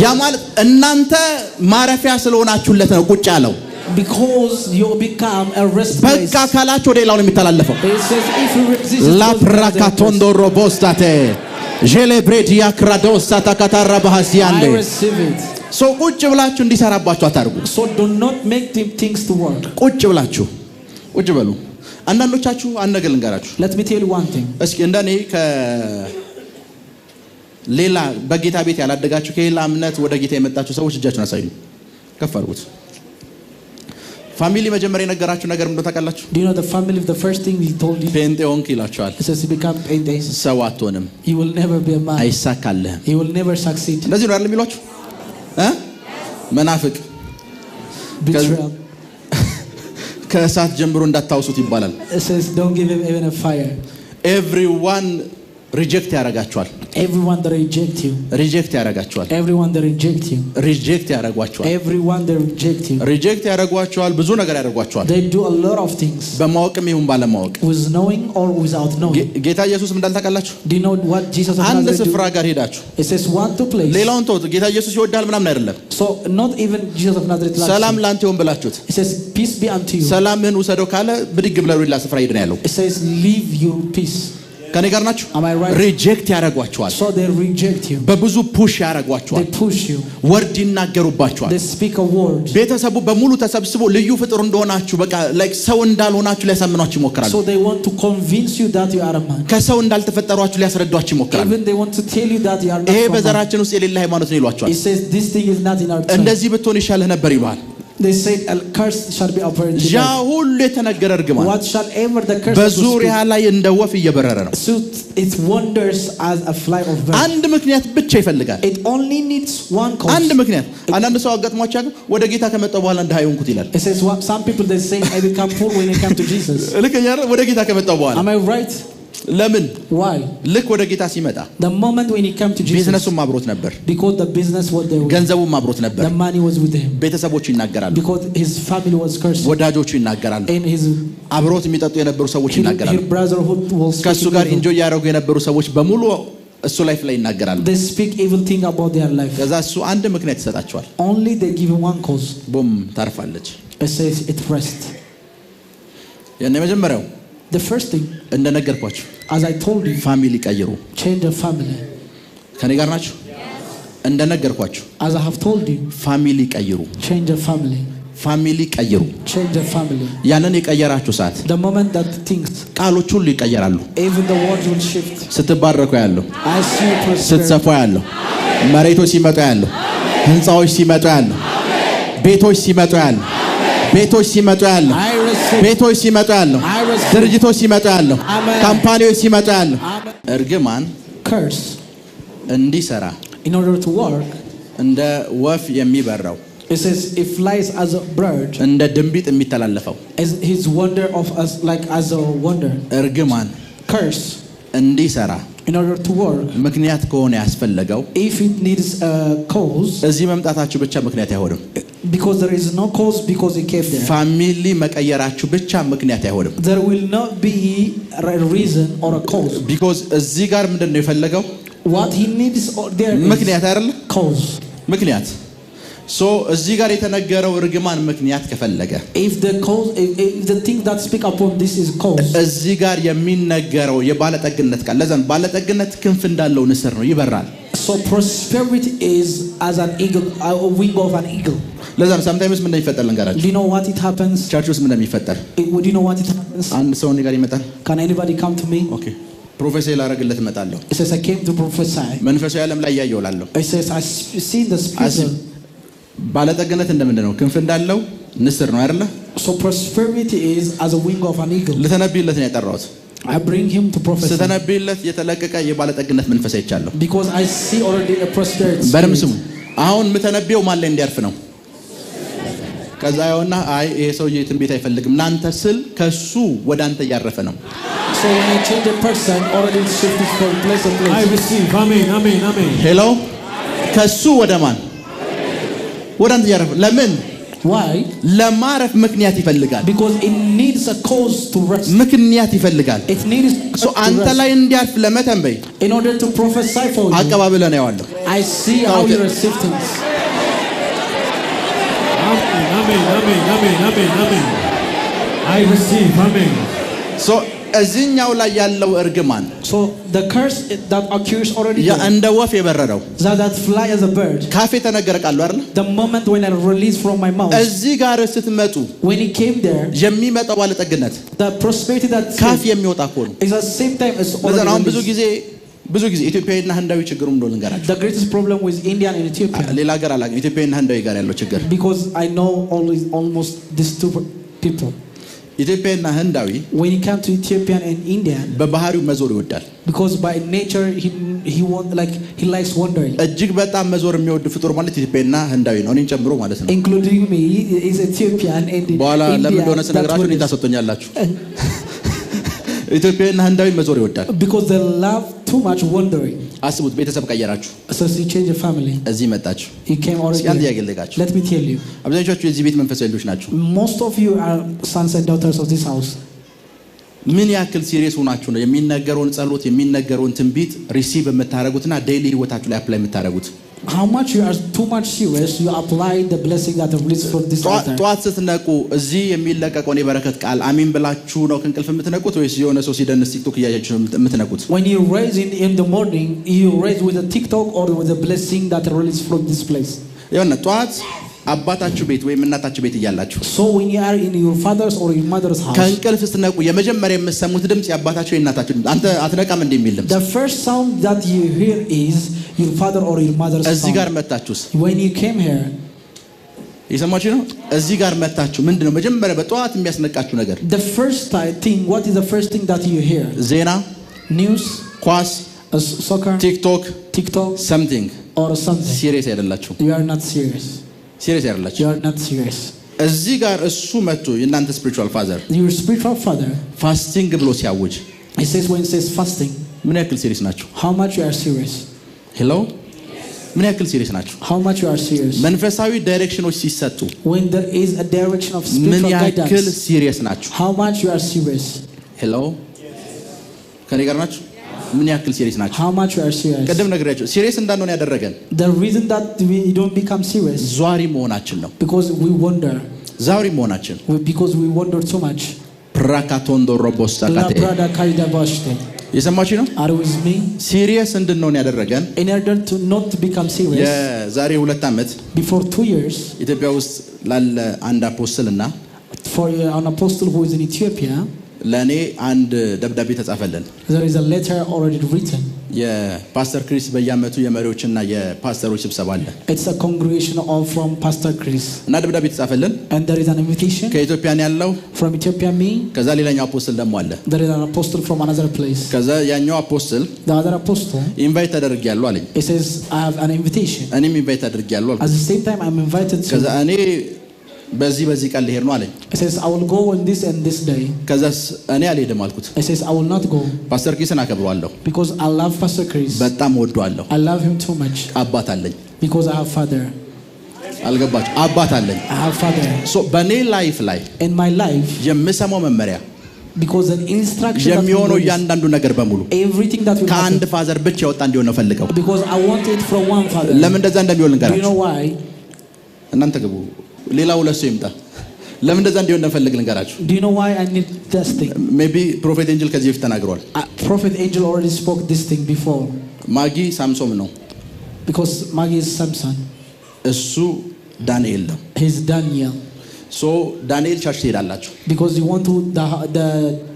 ያ ማለት እናንተ ማረፊያ ስለሆናችሁለት ነው ቁጭ ያለው because you become a rest place. በቃ ካላችሁ ወደ ሌላው ነው የሚተላለፈው It says if you resist la prakato robostate ጀሌብሬዲያ ክራዶስ ታካታራ ባህሲያንዴ I receive it. ሶ ቁጭ ብላችሁ እንዲሰራባችሁ አታርጉ So do not make things to work. ቁጭ ብላችሁ ቁጭ በሉ አንዳንዶቻችሁ አንድ ነገር ልንገራችሁ Let me tell you one thing. እስኪ እንደኔ ሌላ በጌታ ቤት ያላደጋችሁ ከሌላ እምነት ወደ ጌታ የመጣችሁ ሰዎች እጃችሁን አሳዩ ከፍ አድርጉት ፋሚሊ መጀመሪያ የነገራችሁ ነገር ምንድነው ታውቃላችሁ Do you know the family the first thing he told you? ፔንቴዮንክ ይላችኋል It says he become atheist. ሰው አትሆንም He will never be a man. አይሳካልህም He will never succeed. እንደዚህ ነው አይደል የሚሏችሁ መናፍቅ Betrayal. ከእሳት ጀምሮ እንዳታውሱት ይባላል It says don't give him even a fire. everyone ሪጀክት ያረጋችኋል Everyone that reject you. ሪጀክት ያረጋችኋል Everyone that reject you. ሪጀክት ያረጓችኋል Everyone that reject you. ሪጀክት ያረጓችኋል ብዙ ነገር ያረጓችኋል They do a lot of things. በማወቅም ይሁን ባለማወቅ With knowing or without knowing. ጌታ ኢየሱስ ምን እንዳልታውቃላችሁ Do you know what Jesus of አንድ Nazareth ስፍራ do? ጋር ሄዳችሁ It says one to place. ሌላውን ተውት ጌታ ኢየሱስ ይወዳል ምናምን አይደለም So not even Jesus of Nazareth loves ሰላም you. ላንተ ይሁን ብላችሁት It says peace be unto you. ሰላምህን ውሰደው ካለ ብድግ ብለው ሌላ ስፍራ ሄድ ነው ያለው It says leave your peace. ከኔ ጋር ናችሁ Am I right? ሪጀክት ያረጓችኋል So they reject you. በብዙ ፑሽ They ያረጓችኋል push you. ወርድ ይናገሩባችኋል They speak a word. ቤተሰቡ በሙሉ ተሰብስቦ ልዩ ፍጥር እንደሆናችሁ በቃ ላይክ ሰው እንዳልሆናችሁ ሊያሳምኗችሁ ይሞክራሉ So they want to convince you that you are a man. ከሰው እንዳልተፈጠሯችሁ ሊያስረዷችሁ ይሞክራሉ Even they want to tell you that you are not ይሄ from man. በዘራችን ውስጥ የሌለ ሃይማኖት ነው ይሏችኋል It says this thing is not in our tribe. እንደዚህ ብትሆን ይሻልህ ነበር ይሏል They said a curse shall be upon you. ያ ሁሉ የተነገረ እርግማን What shall ever the curse በዙሪያ ላይ እንደ ወፍ እየበረረ ነው so it wanders as a fly of bird. አንድ ምክንያት ብቻ ይፈልጋል It only needs one cause. አንድ ምክንያት አንዳንድ ሰው አጋጥሟቸው ያገ ወደ ጌታ ከመጣው በኋላ እንደ ሃይሆንኩት ይላል It says some people they say I become poor when I come to Jesus. ልከኛ ወደ ጌታ ከመጣው በኋላ Am I right? ለምን Why? ልክ ወደ ጌታ ሲመጣ The moment when he came to Jesus, ቢዝነሱም አብሮት ነበር because the business was there, ገንዘቡም አብሮት ነበር the money was with him, ቤተሰቦቹ ይናገራሉ because his family was cursed, ወዳጆቹ ይናገራሉ and his አብሮት የሚጠጡ የነበሩ ሰዎች ይናገራሉ brotherhood was ከሱ speaking ጋር evil. ኢንጆይ ያደረጉ የነበሩ ሰዎች በሙሉ እሱ ላይፍ ላይ ይናገራሉ They speak evil thing about their life. ከዛ እሱ አንድ ምክንያት ይሰጣቸዋል Only they give him one cause. ቦም ታርፋለች It says it rest. የኔ መጀመሪያው The first thing, እንደነገርኳችሁ as I told you, ፋሚሊ ቀይሩ change the family. ከኔ ጋር ናችሁ እንደነገርኳችሁ As I have told you, ፋሚሊ ቀይሩ change the family. ፋሚሊ ቀይሩ Change the family. ያንን የቀየራችሁ ሰዓት The moment that things, ቃሎች ሁሉ ይቀየራሉ even the words will shift. ስትባረኩ ያለው I see you prosper. ስትሰፋ ያለው መሬቶች ሲመጡ ያለው ህንጻዎች ሲመጡ ያለው ቤቶች ሲመጡ ያለው ቤቶች ሲመጡ ያለው I receive. ቤቶች ሲመጡ ያለው I receive. ድርጅቶች ሲመጡ ያለው Amen. ካምፓኒዎች ሲመጡ ያለው Amen. እርግማን Curse እንዲሰራ in order to work. እንደ ወፍ የሚበራው It says it flies as a bird, እንደ ድንቢጥ የሚተላለፈው as his wonder of us like as a wonder. እርግማን Curse እንዲሰራ in order to work. ምክንያት ከሆነ ያስፈልገው If it needs a cause, እዚህ መምጣታችሁ ብቻ ምክንያት አይሆንም because there is no cause because he came there. ፋሚሊ መቀየራችሁ ብቻ ምክንያት አይሆንም There will not be a reason or a cause. because እዚህ ጋር ምንድነው የፈለገው What he needs or there is ምክንያት አይደለ cause. ምክንያት ሶ እዚህ ጋር የተነገረው እርግማን ምክንያት ከፈለገ If the cause, if the thing that speak upon this is cause, እዚህ ጋር የሚነገረው የባለጠግነት ቃል ለዛን ባለጠግነት ክንፍ እንዳለው ንስር ነው ይበራል So prosperity is as an eagle, a wing of an eagle. ለዛ ነው sometimes ምን እንደሚፈጠር ልንገራችሁ። Do you know what it happens? ቸርች ውስጥ ምን እንደሚፈጠር Do you know what it happens? አንድ ሰው እኔ ጋር ይመጣል። Can anybody come to me? ኦኬ ፕሮፌሰር ላረግለት እመጣለሁ። It says I came to prophesy. መንፈሳዊ ዓለም ላይ ያየውላለሁ። It says I see the spirit. ባለጠግነት እንደምንድን ነው? ክንፍ እንዳለው ንስር ነው አይደለ? So prosperity is as a wing of an eagle. ለተነብይለት ነው ያጠራሁት። I bring him to prophesy. ስተነብይለት የተለቀቀ የባለጠግነት መንፈስ አይቻለሁ። Because I see already a prosperity. በደምብ ስሙ። አሁን የምተነብየው ማን ላይ እንዲያርፍ ነው? ከዛ ያውና አይ ይሄ ሰውዬ ትንቢት አይፈልግም እናንተ ስል ከሱ ወደ አንተ ያረፈ ነው። So when I change the person, already shifted from place to place. I receive. Amen. Amen. Amen. ሄሎ ከሱ ወደ ማን? ወደ አንተ ያረፈ። ለምን? Why? ለማረፍ ምክንያት ይፈልጋል። Because it needs a cause to rest. ምክንያት ይፈልጋል። It needs ሶ አንተ ላይ እንዲያርፍ ለመተንበይ in order to prophesy for you. አቀባበለ ነው ያለው። I see how you receive things. Amen. Amen. Amen. Amen. Amen. I receive. Amen. ሶ እዚህኛው ላይ ያለው እርግማን So the curse that occurs already ያ there, እንደ ወፍ የበረረው that fly as a bird. ካፌ ተነገረ ቃሉ አይደል? The moment when I release from my mouth, እዚህ ጋር ስትመጡ when he came there, የሚመጣው ባለጠግነት the prosperity that ካፌ የሚወጣ እኮ ነው። is at the same time as ለዛ ነው አሁን already ብዙ ጊዜ ኢትዮጵያዊና ህንዳዊ ችግሩ እንደሆነ ልንገራችሁ። the greatest problem with India and Ethiopia. ሌላ ሀገር አላውቅም። ኢትዮጵያዊና ህንዳዊ ጋር ያለው ችግር Because I know almost these two people. ኢትዮጵያዊና ህንዳዊ When he came to Ethiopian and Indian, በባህሪው መዞር ይወዳል። because by nature he want like he likes wandering. እጅግ በጣም መዞር የሚወድ ፍጡር ማለት ኢትዮጵያዊና ህንዳዊ ነው፣ እኔን ጨምሮ ማለት ነው። Including me, he is Ethiopian and በኋላ ለምን እንደሆነ India. ስነግራችሁ እኔን ታሰጡኛላችሁ። ኢትዮጵያዊና ህንዳዊ መዞር ይወዳል። Because they love too much wandering. አስቡት፣ ቤተሰብ ቀየራችሁ፣ So you change your family. እዚህ መጣችሁ። You came እስኪ አንድ already. ያገልጋችሁ። Let me tell you. አብዛኞቻችሁ የዚህ ቤት መንፈሳዊ ልጆች ናችሁ። Most of you are sons and daughters of this house. ምን ያክል ሲሪየስ ሆናችሁ ነው የሚነገረውን ጸሎት የሚነገረውን ትንቢት ሪሲቭ የምታደርጉትና ዴይሊ ህይወታችሁ ላይ አፕላይ የምታደርጉት? How much you are too much serious, you apply the blessing that is released from this altar. ጧት ስትነቁ እዚህ የሚለቀቀውን የበረከት ቃል አሜን ብላችሁ ነው ከእንቅልፍ የምትነቁት ወይስ የሆነ ሰው ሲደንስ ቲክቶክ እያያችሁ የምትነቁት? When you raise in the morning, you raise with a TikTok or with a blessing that is released from this place. የሆነ ጧት አባታችሁ ቤት ወይም እናታችሁ ቤት እያላችሁ So when you are in your father's or your mother's house, ከእንቅልፍ ስትነቁ የመጀመሪያ የምትሰሙት ድምጽ የአባታችሁ የእናታችሁ ድምጽ። አንተ አትነቃም እንደሚል ድምጽ። the first sound that you hear is your father or your mother's እዚህ ጋር sound. መጣችሁስ When you came here, የሰማችሁ ነው? እዚህ ጋር መጣችሁ ምንድነው መጀመሪያ በጧት የሚያስነቃችሁ ነገር? the first thing, what is the first thing that you hear? ዜና፣ News, ኳስ፣ soccer, ቲክቶክ፣ TikTok, something። or something. ሲሪየስ አይደላችሁ። You are not serious. ሲሪየስ አይደላችሁ። You are not serious. እዚህ ጋር እሱ መጥቶ የእናንተ ስፒሪቹዋል ፋዘር Your spiritual father, ፋስቲንግ ብሎ ሲያውጅ he says when he says fasting, ምን ያክል ሲሪየስ ናችሁ? how much you are serious? ሄሎ ምን ያክል ሲሪየስ ናችሁ? How much you are serious? መንፈሳዊ ዳይሬክሽኖች ሲሰጡ When there is a direction of ምን spiritual ያክል guidance, ሲሪየስ ናችሁ? how much you are serious? ሄሎ ከኔ ጋር ናችሁ? ምን ያክል ሲሪየስ ናችሁ? How much you are serious? ቀደም ነግሬያችሁ ሲሪየስ እንዳንሆን ያደረገን The reason that we don't become serious, ዟሪ መሆናችን ነው። because we wonder, ዛውሪ መሆናችን because we wonder too much. ፕራካቶንዶ ሮቦስታ La ካቴ brada kaida bashte. የሰማችሁ ነው? Are you with me? ሲሪየስ እንድንሆን ያደረገን In order to not become serious, የዛሬ 2 ዓመት before 2 years, ኢትዮጵያ ውስጥ ላለ አንድ አፖስትልና for an apostle who is in Ethiopia, ለኔ አንድ ደብዳቤ ተጻፈልን። there is a letter already written. የፓስተር ክሪስ በየዓመቱ የመሪዎችና የፓስተሮች ስብሰባ አለ It's a congregation from Pastor Chris. እና ደብዳቤ ተጻፈልን። And there is an invitation ከኢትዮጵያን ያለው from Ethiopia, me. ከዛ ሌላኛው አፖስትል ደግሞ አለ። There is an apostle from another place. ከዛ ያኛው አፖስትል The other apostle, ኢንቫይት ተደርጌያለሁ አለኝ። he says, I have an invitation. እኔም ኢንቫይት ተደርጌያለሁ At አልኩት። the same time, I'm invited ከዛ to. እኔ በዚህ ቀን ልሄድ ነው አለኝ። He says, I will go on this and this day. ከዛ እኔ አልሄድም አልኩት። He says, I will not go ፓስተር ክሪስን አከብረዋለሁ፣ because I love Pastor Chris. በጣም ወደዋለሁ። I love him too much አባት አለኝ። because I have father. አልገባችሁ? አባት አለኝ። I have father. ሶ በኔ ላይፍ ላይ In my life, የምሰማው መመሪያ because the instruction that የሚሆነው we know, እያንዳንዱ ነገር በሙሉ everything that will ከአንድ happen, ፋዘር ብቻ የወጣ እንዲሆን ነው ፈልገው። because I want it from one father. ለምን እንደዛ እንደሚሆን Do you ልንገራችሁ። know why? እናንተ ግቡ፣ ሌላ ሁለት ሰው ይምጣ። ለምን እንደዛ እንዲሆን እንደፈልግ ልንገራችሁ። Do you know why I need this thing? ሜቢ ፕሮፌት ኤንጅል ከዚህ በፊት ተናግሯል። Prophet Angel already spoke this thing before. ማጊ ሳምሶም ነው። Because Magi is Samson. እሱ ዳንኤል ነው። He's Daniel. ሶ ዳንኤል ቸርች ትሄዳላችሁ። Because you want to the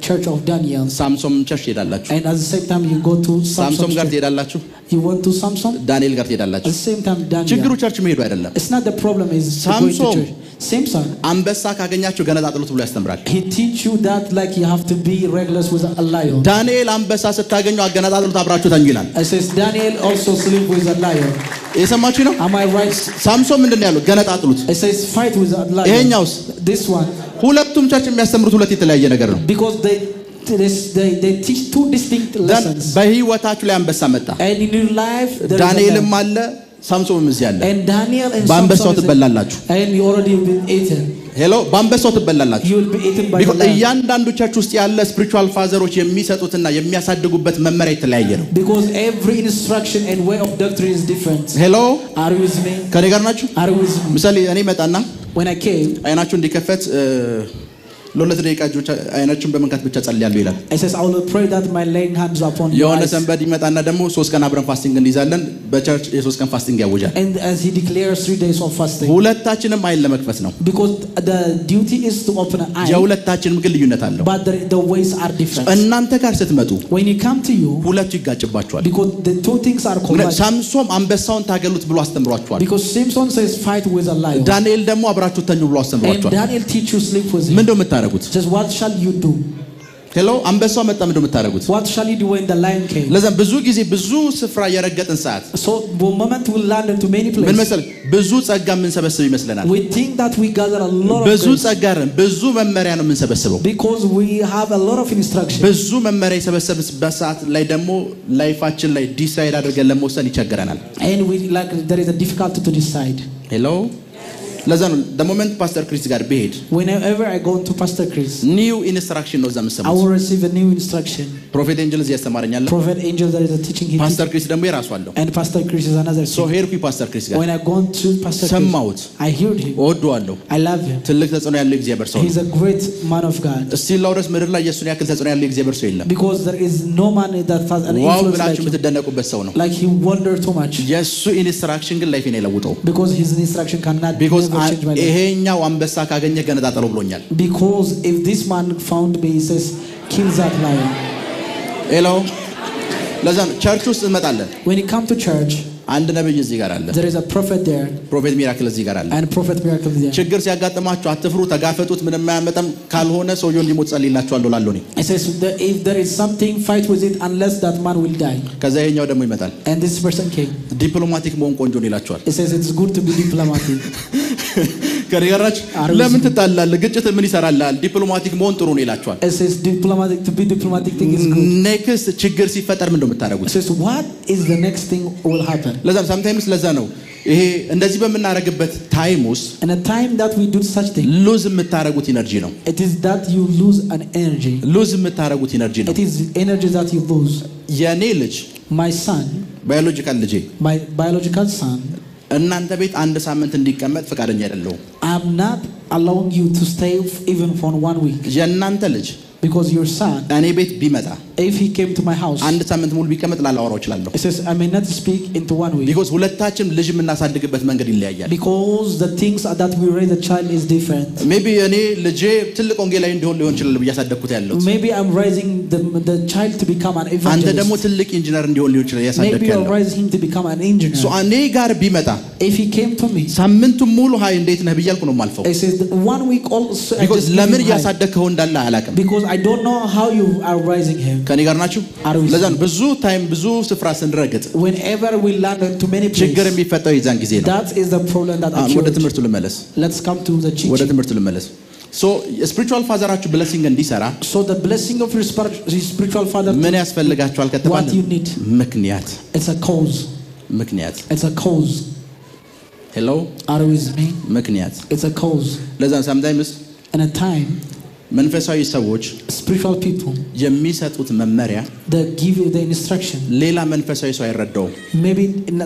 church of Daniel. ሳምሶን ቸርች ትሄዳላችሁ። And at the same time you go to ሳምሶን ጋር Samson. ትሄዳላችሁ። You went to Samson? ዳንኤል ጋር At ትሄዳላችሁ። the same time Daniel. ችግሩ ቸርች መሄዱ አይደለም። It's not the problem is going to Samson. church. Samson. አንበሳ ካገኛችሁ ገነጣጥሉት ብሎ ያስተምራል። He teach you that like you have to be regular with a lion. ዳንኤል አንበሳ ስታገኙ አገነጣጥሉት አብራችሁ ተኙ ይላል። It says Daniel also sleep with a lion. የሰማችሁ ነው? Am I right? ሳምሶን ምንድነው ያለው? ገነጣጥሉት። It says fight with a lion. ይሄኛውስ? This one. ሁለቱም ቸርች የሚያስተምሩት ሁለት የተለያየ ነገር ነው። Because they teach two distinct lessons. በህይወታችሁ ላይ አንበሳ መጣ። And in your life there is a ዳንኤልም lion. አለ ሳምሶንም እዚህ አለ። And Daniel and በአንበሳው Samson is ትበላላችሁ። and you already been eaten. ሄሎ በአንበሳው ትበላላችሁ። You will be eaten by the ቢኮዝ lion. እያንዳንዱ ቸርች ውስጥ ያለ ስፒሪቹዋል ፋዘሮች የሚሰጡትና የሚያሳድጉበት መመሪያ የተለያየ ነው። Because every instruction and way of doctrine is different. ሄሎ Are you with me? ከኔ ጋር ናችሁ? Are you with me? ምሳሌ እኔ መጣና When I came, አይናችሁ እንዲከፈት ለሁለት ደቂቃ አይናችሁን በመንካት ብቻ ጸልያለሁ ይላል። I says I will pray that my laying hands upon your የሆነ eyes. ሰንበድ ይመጣና ደግሞ 3 ቀን አብረን ፋስቲንግ እንይዛለን። በቸርች የ3 ቀን ፋስቲንግ ያውጃል። And as he declares 3 days of fasting. ሁለታችንም አይን ለመክፈት ነው። Because the duty is to open an eye. የሁለታችንም ግን ልዩነት አለው። But the ways are different. እናንተ ጋር ስትመጡ When you come to you, ሁለቱ ይጋጭባቸዋል። because the two things are colliding. ሳምሶን አንበሳውን ታገሉት ብሎ አስተምሯቸዋል። Because Samson says fight with a lion. ዳንኤል ደግሞ አብራችሁ ተኙ ብሎ And አስተምሯቸዋል። Daniel teach you sleep with him. ምንድነው የምታደርጉት? Says what shall you do? ሄሎ አንበሳው መጣ ምንድነው የምታደርጉት? What shall you do when the lion came? ለዛም ብዙ ጊዜ ብዙ ስፍራ የረገጥን ሰዓት So the moment we land into many ምን places, መሰል ብዙ ጸጋ የምንሰበስብ ይመስለናል። we think that we gather a lot of ብዙ grace. ጸጋ ብዙ መመሪያ ነው የምንሰበስበው። Because we have a lot of instruction. ብዙ መመሪያ የሰበሰብንበት ሰዓት ላይ ደግሞ ላይፋችን ላይ ዲሳይድ አድርገን ለመወሰን ይቸገረናል። And we like there is a difficulty to decide. ሄሎ ለዛ ነው the moment pastor Chris ጋር ብሄድ Whenever I go to Pastor Chris, ኒው ኢንስትራክሽን ነው እዛ I የምትሰሙት። will receive a new instruction. ፕሮፌት ኤንጀል እዚህ ያስተማረኛል። Prophet Angel, there is a teaching he ፓስተር teaches. ክሪስ ደግሞ የራሱ አለው። And Pastor Chris is another ሶ thing. ሄርኩ ፓስተር ክሪስ ጋር When I go to Pastor ሰማሁት። Chris, I heard him. እወደዋለሁ። I love him. ትልቅ ተጽዕኖ ያለው የእግዚአብሔር ሰው He's a great man of God. እስቲል ላውደስ ምድር ላይ የእሱን ያክል ተጽዕኖ ያለው የእግዚአብሔር ሰው የለም። Because there is no man that has an ዋው influence like ብላችሁ him. የምትደነቁበት ሰው ነው። Like he wondered too much. የእሱ ኢንስትራክሽን ግን ላይፌን የለውጠው። Because his instruction cannot ቢኮዝ never change my life. ይሄኛው አንበሳ ካገኘ ገነጣጠለው ብሎኛል። Because if this man found me, he says, kill that lion. ሄሎ ለዛ ነው ቸርች ውስጥ እንመጣለን። When you come to church, አንድ ነብይ እዚህ ጋር አለ። there is a prophet there ፕሮፌት ሚራክል እዚህ ጋር አለ። and prophet miracle there. ችግር ሲያጋጥማችሁ አትፍሩ፣ ተጋፈጡት፣ ምንም አያመጣም። ካልሆነ ሰውየው እንዲሞት ጸልይላችኋለሁ ላለው ነው። It says that if there is something, fight with it unless that man will die. ከዛ ይሄኛው ደግሞ ይመጣል። And this person came. ዲፕሎማቲክ መሆን ቆንጆ ነው ይላችኋል። It says it's good to be diplomatic. ከሪጋራች ለምን ትጣላለህ? ግጭት ምን ይሰራልሃል? ዲፕሎማቲክ መሆን ጥሩ ነው ይላችኋል። It says to be diplomatic thing is good. ኔክስት ችግር ሲፈጠር ምን እንደምታደርጉት? It says what is the next thing will happen? ለዛም sometimes ለዛ ነው ይሄ እንደዚህ በምናደርግበት ታይም ውስጥ In a time that we do such thing, ሉዝ የምታደርጉት ኢነርጂ ነው። it is that you lose an energy. ሉዝ የምታደርጉት ኢነርጂ ነው። It is energy that you lose. የኔ ልጅ My son, ባዮሎጂካል ልጄ my biological son, እናንተ ቤት አንድ ሳምንት እንዲቀመጥ ፈቃደኛ አይደለሁም። I'm not allowing you to stay even for 1 week. የእናንተ ልጅ Because your son, እኔ ቤት ቢመጣ if he came to my house, አንድ ሳምንት ሙሉ ቢቀመጥ ላላወራው እችላለሁ። it says I may not speak into 1 week. ቢኮዝ ሁለታችን ልጅ የምናሳድግበት መንገድ ይለያያል። Because the things that we raise a child is different. ሜቢ እኔ ልጄ ትልቅ ወንጌላዊ እንዲሆን ሊሆን ይችላል ብያሳደግኩት ያለሁት። Maybe I'm raising the child to become an አንተ ደግሞ evangelist. ትልቅ ኢንጂነር እንዲሆን ሊሆን ይችላል ያሳደግኩት Maybe you're ያለው። raising him to become an engineer. ሶ እኔ ጋር ቢመጣ If he came to me, ሳምንቱን ሙሉ ሃይ እንዴት ነህ ብያልኩ ነው የማልፈው። it says 1 week also I ቢኮዝ just give ለምን him high. እያሳደግከው እንዳለ አላውቅም። Because I don't know how you are raising him. ከኔ ጋር ናችሁ? Are we- ለዛ ነው ብዙ ታይም ብዙ ስፍራ ስንረግጥ Whenever we land into many ችግር places, የሚፈጠረው የዛን ጊዜ ነው። that is the problem that ወደ occurs. ትምህርቱ ልመለስ። Let's come to the ወደ teaching. ትምህርቱ ልመለስ። ሶ ስፒሪቹዋል ፋዘራችሁ ብለሲንግ እንዲሰራ So the blessing of your spiritual father, ምን ያስፈልጋችኋል ከተባለ what you need, ምክንያት it's a cause. ምክንያት It's a cause. ሄሎ Are you with me? ምክንያት It's a cause. ለዛ sometimes In a time, መንፈሳዊ ሰዎች spiritual people, የሚሰጡት መመሪያ they give you the instruction. ሌላ መንፈሳዊ ሰው አይረዳው። Maybe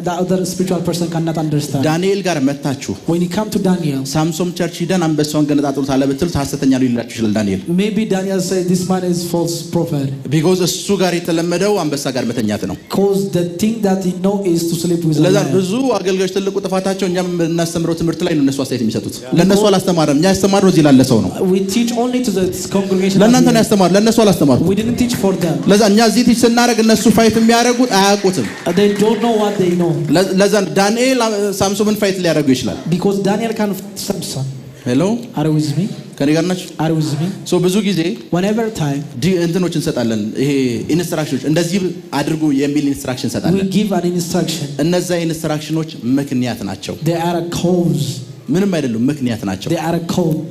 the other spiritual person cannot understand. ዳንኤል ጋር መታችሁ When you come to Daniel, ሳምሶን ቸርች ሂደን አንበሳውን ገነጣጥሉት አለ ብትሉት ሐሰተኛ ሊላችሁ ይችላል ዳንኤል። maybe Daniel said this man is false prophet. because እሱ ጋር የተለመደው አንበሳ ጋር መተኛት ነው። Because the thing that he know is to sleep with a ለዛ lion. ብዙ አገልጋዮች ትልቁ ጥፋታቸው እኛም እናስተምረው ትምህርት ላይ ነው እነሱ አስተያየት የሚሰጡት። ለነሱ አላስተማረም። እኛ ያስተማርነው እዚህ ላለ ሰው ነው። We teach only to the congregation. ለእናንተ ነው ያስተማር፣ ለነሱ አላስተማርኩም። We didn't teach for them. ለዛ እኛ እዚህ ቲች ስናደርግ እነሱ ፋይት የሚያደርጉት አያውቁትም። They don't know what they know. ለዛ ዳንኤል ሳምሶንን ፋይት ሊያደርጉ ይችላል። Because Daniel can Samson. ሄሎ Are you with me? ከኔ ጋር ናችሁ? Are you with me? ሶ ብዙ ጊዜ Whenever time እንትኖች እንሰጣለን። ይሄ ኢንስትራክሽኖች እንደዚህ አድርጉ የሚል ኢንስትራክሽን we እንሰጣለን። give an instruction, እነዛ ኢንስትራክሽኖች ምክንያት ናቸው። they are a cause. ምንም አይደሉም፣ ምክንያት ናቸው። They are a cause.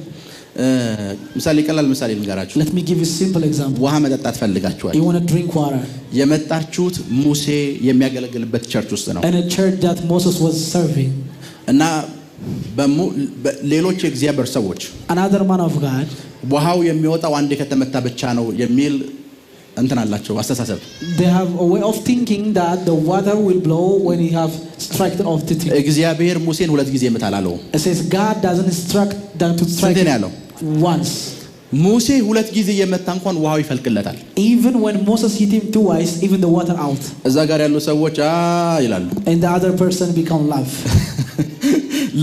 ምሳሌ ቀላል ምሳሌ ልንገራችሁ። Let me give you a simple example. ውሃ መጠጣት ፈልጋችኋል። You want to drink water የመጣችሁት ሙሴ የሚያገለግልበት ቸርች ውስጥ ነው in a church that Moses was serving. እና ሌሎች የእግዚአብሔር ሰዎች Another man of God, ውሃው የሚወጣው አንዴ ከተመታ ብቻ ነው የሚል እንትን አላቸው አስተሳሰብ። they have a way of thinking that the water will blow when he have struck off the thing. እግዚአብሔር ሙሴን ሁለት ጊዜ ምታላለው። It says God doesn't instruct them to strike ስንት ነው ያለው? once. ሙሴ ሁለት ጊዜ የመታ እንኳን ውሃው ይፈልቅለታል። Even when Moses hit him twice, even the water out. እዛ ጋር ያሉ ሰዎች ይላሉ። And the other person become laugh.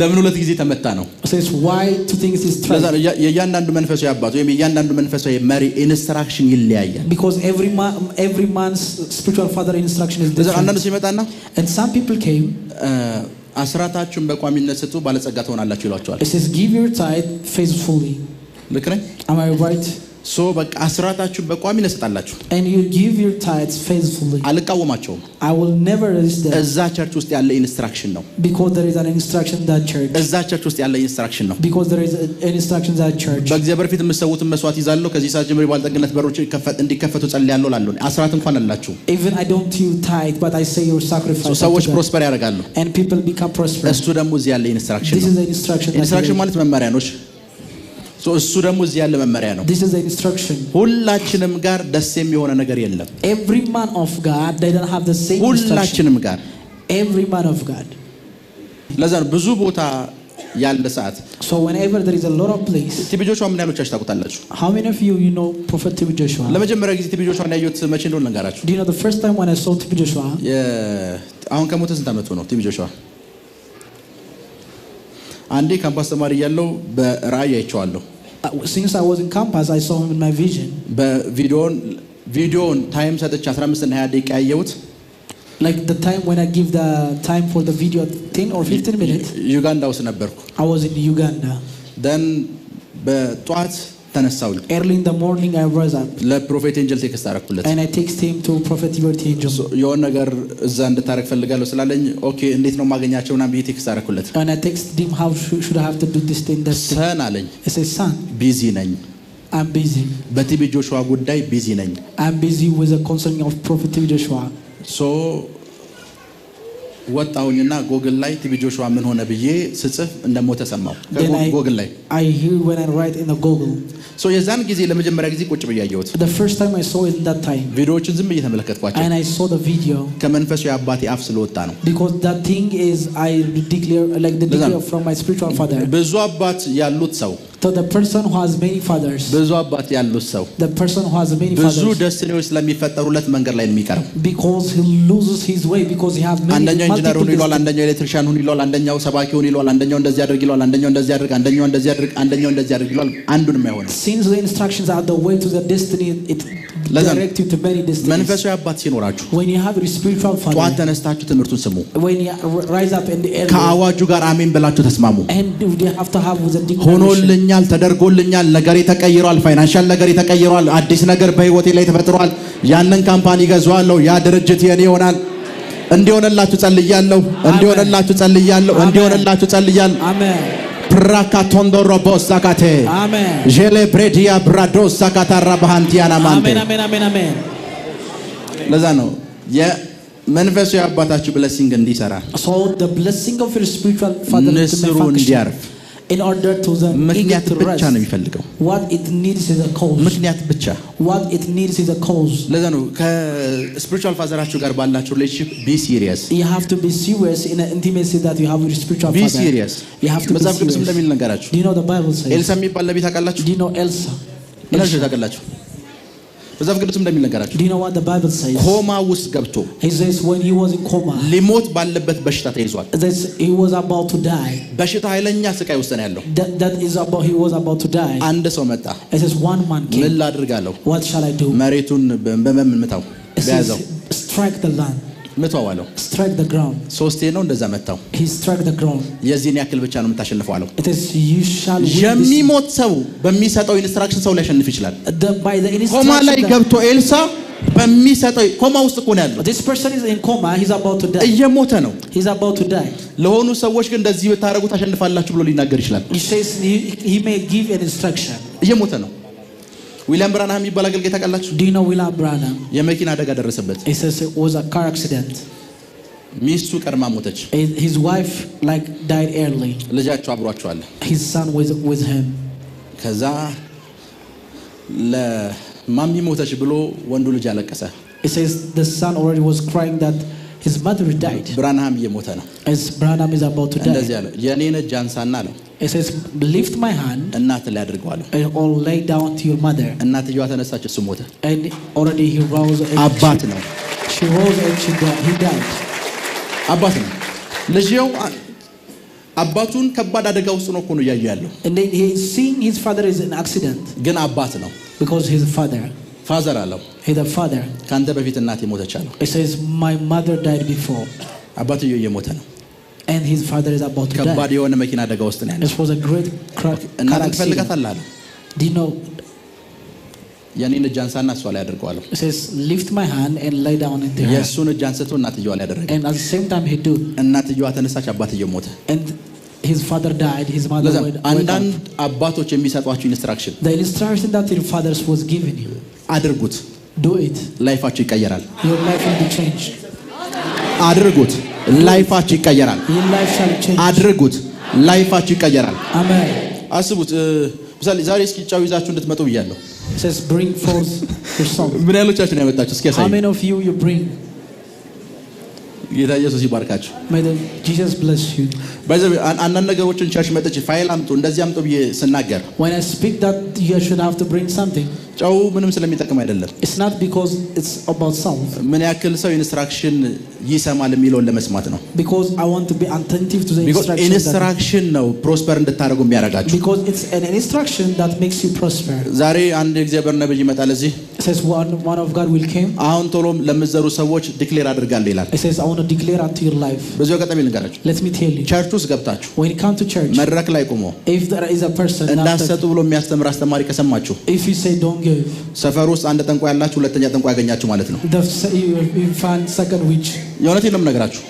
ለምን ሁለት ጊዜ ተመታ ነው? Says why two things is ለዛ struck? የእያንዳንዱ መንፈሳዊ አባት ወይም የእያንዳንዱ መንፈሳዊ መሪ ኢንስትራክሽን ይለያያል። Because every man's spiritual father instruction is ለዛ different. አንዳንዱ ሲመጣና And some people came. አስራታችሁን በቋሚነት ስጡ ባለጸጋ ትሆናላችሁ ይሏቸዋል። It says give your tithe faithfully. ልክ ነኝ? Am I right? ሶ በቃ አስራታችሁን በቋሚነት ስጣላችሁ። And you give your tithes faithfully. አልቃወማቸውም። I will never resist them. እዛ ቸርች ውስጥ ያለ ኢንስትራክሽን ነው። Because there is an instruction in that church. እዛ ቸርች ውስጥ ያለ ኢንስትራክሽን ነው። Because there is an instruction in that church. በእግዚአብሔር ፊት የምትሰዉትን መስዋዕት ይዛለሁ። ከዚህ ሰዓት ጀምሮ ባለጠግነት በሮች እንዲከፈቱ ጸልያለሁ ላሉ አስራት እንኳን አላችሁ። Even I don't do tithe, but I say your sacrifice. ሰዎች ፕሮስፐር ያደርጋሉ። And people become prosperous. እሱ ደግሞ እዚህ ያለ ኢንስትራክሽን This ነው። is the instruction. ኢንስትራክሽን ማለት መመሪያ ነው። እሱ ደግሞ እዚህ ያለ መመሪያ ነው። This is the instruction. ሁላችንም ጋር ደስ የሚሆነ ነገር የለም። Every man of God, they don't have the same instruction. ሁላችንም ጋር Every man of God. ለዛ ነው ብዙ ቦታ ያለ ሰዓት So whenever there is a lot of place. ቲቢ ጆሹዋ ምን ያህሎቻችሁ ታውቁታላችሁ? How many of you know Prophet TB Joshua? ለመጀመሪያ ጊዜ ቲቢ ጆሹዋን ያየሁት መቼ እንደሆነ ልንገራችሁ። Do you know the first time when I saw TB Joshua? አሁን ከሞተ ስንት ዓመቱ ነው ቲቢ ጆሹዋ? አንዴ ካምፓስ ተማሪ ያለው በራእይ አይቼዋለሁ። Since I was in campus, I saw him in my vision. በቪዲዮን ታይም ሰጥቼ 15 እና 20 ደቂቃ ያየሁት Like the time when I give the time for the video 10 or 15 minutes. ዩጋንዳ ውስጥ ነበርኩ። I was in Uganda. then በጧት ተነሳው። Early in the morning I rose up. ለፕሮፌት ኤንጀል ቴክስት አደረኩለት። And I texted him to Prophet Liberty Angel. የሆነ ነገር እዛ እንድታረግ ፈልጋለሁ ስላለኝ ኦኬ እንዴት ነው ማገኛቸውና ብዬ ቴክስት አደረኩለት። And I texted him how should I have to do this thing, that thing. ሰን አለኝ። I said, son, ቢዚ ነኝ። I'm busy. በቲቢ ጆሹዋ ጉዳይ ቢዚ ነኝ። I'm busy with the concern of Prophet TB Joshua. ሶ ወጣሁኝና ጎግል ላይ ቲቢ ጆሹዋ ምን ሆነ ብዬ ስጽፍ እንደሞተ ሰማሁ። ጎግል ላይ I hear when I write in the Google. ሶ የዛን ጊዜ ለመጀመሪያ ጊዜ ቁጭ ብዬ አየሁት። The first time I saw it in that time. ቪዲዮዎችን ዝም ብዬ ተመለከትኳቸው። And I saw the video. ከመንፈሱ የአባቴ አፍ ስለወጣ ነው። Because that thing is I declare like the declare from my spiritual father. ብዙ አባት ያሉት ሰው So the person who has many fathers. ብዙ አባት ያሉት ሰው The person who has many ብዙ fathers. ደስቲኒዎች ስለሚፈጠሩለት መንገድ ላይ የሚቀረው Because he loses his way because he have many. አንደኛው ኢንጂነር ሆኖ ይሏል፣ አንደኛው ኤሌክትሪሻን ሆኖ ይሏል፣ አንደኛው ሰባኪ ሆኖ ይሏል፣ አንደኛው እንደዚህ ያድርግ ይሏል፣ አንደኛው እንደዚህ ያድርግ፣ አንደኛው እንደዚህ ያድርግ፣ አንደኛው እንደዚህ ያድርግ ይሏል። አንዱንም አይሆንም። Since the instructions are the way to the destiny, it direct you to many destinies. መንፈሳዊ አባት ሲኖራችሁ When you have a spiritual ጧት father, ተነስታችሁ ትምህርቱን ስሙ። when you rise up in the air, ከአዋጁ ጋር አሜን ብላችሁ ተስማሙ። and you have to have with the declaration. ሆኖልኛል፣ ተደርጎልኛል፣ ነገሬ ተቀይሯል፣ ፋይናንሻል ነገሬ ተቀይሯል፣ አዲስ ነገር በህይወቴ ላይ ተፈጥሯል፣ ያንን ካምፓኒ ገዛዋለሁ፣ ያ ድርጅት የኔ ይሆናል። እንዲሆንላችሁ ጸልያለሁ፣ እንዲሆንላችሁ ጸልያለሁ፣ እንዲሆንላችሁ ጸልያለሁ። Amen. ፕራካቶንዶሮ ቦሳካቴ Amen. ጄሌ ብሬዲያ ብራዶስ ሳካታራ ባሃንቲያና ማንቴ Amen. Amen. Amen. Amen. ለዛ ነው የመንፈሱ የአባታችሁ ብለሲንግ እንዲሰራ So the blessing of your spiritual father to ንስሩ function. እንዲያርፍ In order to the ምክንያት eagle to ብቻ rest, ነው የሚፈልገው። what it needs is a cause. ምክንያት ብቻ። What it needs is a cause. ለዛ ነው ከስፒሪቹዋል ፋዘራችሁ ጋር ባላችሁ ሪሌሽንሺፕ be serious. You have to be serious in an intimacy that you have with your spiritual be father. serious. You have to be መጽሐፍ ቅዱስ serious. እንደሚል ነገራችሁ። Do you know the Bible says? ኤልሳ የሚባል ነብይ ታውቃላችሁ? Do you know Elsa? ምን ታውቃላችሁ? መጽሐፍ ቅዱስ እንደሚል ነገራችሁ። Do you know what the Bible says? ኮማ ውስጥ ገብቶ He says when he was in coma, ሊሞት ባለበት በሽታ ተይዟል። he was about to die. በሽታ ኃይለኛ ስቃይ ውስጥ ነው ያለው። He was about to die. አንድ ሰው መጣ። It says one man ምን came. ላድርጋለሁ? What shall I do? መሬቱን በምን ምታው? It በያዘው says strike the land. ምታው አለው። Strike the ground. ሶስቴ ነው እንደዛ መታው። He struck the ground. የዚህን ያክል ብቻ ነው የምታሸንፈው አለው። It is you shall win this. የሚሞት ሰው በሚሰጠው ኢንስትራክሽን ሰው ሊያሸንፍ ይችላል። By the ኮማ ላይ instruction ገብቶ ኤልሳ በሚሰጠው ኮማ ውስጥ እኮ ነው ያለው። this person is in coma. He's about to die. እየሞተ ነው። He's about to die. ለሆኑ ሰዎች ግን እንደዚህ ብታረጉ ታሸንፋላችሁ ብሎ ሊናገር ይችላል። He says he may give an instruction. እየሞተ ነው። ዊሊያም ብራንሃም የሚባል አገልጋይ ታውቃላችሁ? Do you know William Branham? የመኪና አደጋ ደረሰበት። He says it was a car accident. ሚስቱ ቀድማ ሞተች። His wife died early. ልጃቸው አብሯቸው አለ። His son was with him. ከዛ ለማሚ ሞተች ብሎ ወንዱ ልጅ አለቀሰ። It says the son already was crying that his mother died. ብራንሃም እየሞተ ነው። As Branham is about to die. እንደዚህ አለ፣ የኔን እጅ አንሳና አለው። It says lift my hand እናት ላይ አድርገዋለሁ። and all lay down to your mother. እናትየዋ ተነሳች፣ እሱ ሞተ። And already he rose. አባት ነው። She rose and he died. አባት ነው። ልጅየው አባቱን ከባድ አደጋ ውስጥ ነው እኮ ነው እያየ ያለው። And then he is seeing his father is an accident. ግን አባት ነው። Because he's a father. ፋዘር አለው። He's a father. ካንተ በፊት እናቴ ሞተች አለው። It says my mother died before. አባትየው እየሞተ ነው። And his father is about to die. ከባድ የሆነ መኪና አደጋ ውስጥ ነው ያለው። This was a great car እናት accident. ትፈልጋታለህ አለው። Do you know? የኔን እጅ አንሳና እሷ ላይ አድርገዋለሁ። It says lift my hand and lay down into her. የእሱን እጅ አንስቶ እናትየዋ ላይ አደረገ። And at the same time he do. እናትየዋ ተነሳች፣ አባትየው ሞተ። And his father died. His mother ለዛ went አንዳንድ up. አባቶች የሚሰጧችሁ ኢንስትራክሽን The instruction that your fathers was giving you, አድርጉት፣ do it. ላይፋችሁ ይቀየራል። Your life will be changed. አድርጉት፣ ላይፋችሁ ይቀየራል። Your life shall change. አድርጉት፣ ላይፋችሁ ይቀየራል። Amen. አስቡት፣ ምሳሌ ዛሬ እስኪ ጫው ይዛችሁ እንድትመጡ ብያለሁ። It says bring forth your song. ምን ያህሎቻችሁ ነው ያመጣችሁ? እስኪ How ያሳዩ። many of you bring? ጌታ ኢየሱስ ይባርካችሁ። May Jesus bless you. ባይዘው አንዳንድ ነገሮችን ቸርች መጥቼ ፋይል አምጡ እንደዚህ አምጡ ብዬ ስናገር When I speak that you should have to bring something, ጫው ምንም ስለሚጠቅም አይደለም። it's not because it's about salt. ምን ያክል ሰው ኢንስትራክሽን ይሰማል የሚለውን ለመስማት ነው። Because I want to be attentive to the because instruction. ኢንስትራክሽን ነው ፕሮስፐር እንድታደርጉ የሚያደርጋችሁ። Because it's an instruction that makes you prosper. ዛሬ አንድ የእግዚአብሔር ነብይ ይመጣል እዚህ። It says one of God will came. አሁን ቶሎም ለምትዘሩ ሰዎች ዲክሌር አድርጋለሁ ይላል። It says I want to declare unto your life. በዚህ አጋጣሚ ልንገራችሁ፣ Let me tell you. ቸርች ውስጥ ገብታችሁ When you come to church, መድረክ ላይ ቆሞ if there is a person እንዳሰጡ ብሎ የሚያስተምር አስተማሪ ከሰማችሁ if you say don't give, ሰፈር ውስጥ አንድ ጠንቋይ ያላችሁ ሁለተኛ ጠንቋይ ያገኛችሁ ማለት ነው። you find second witch. የእውነቴን ነው የምነግራችሁ።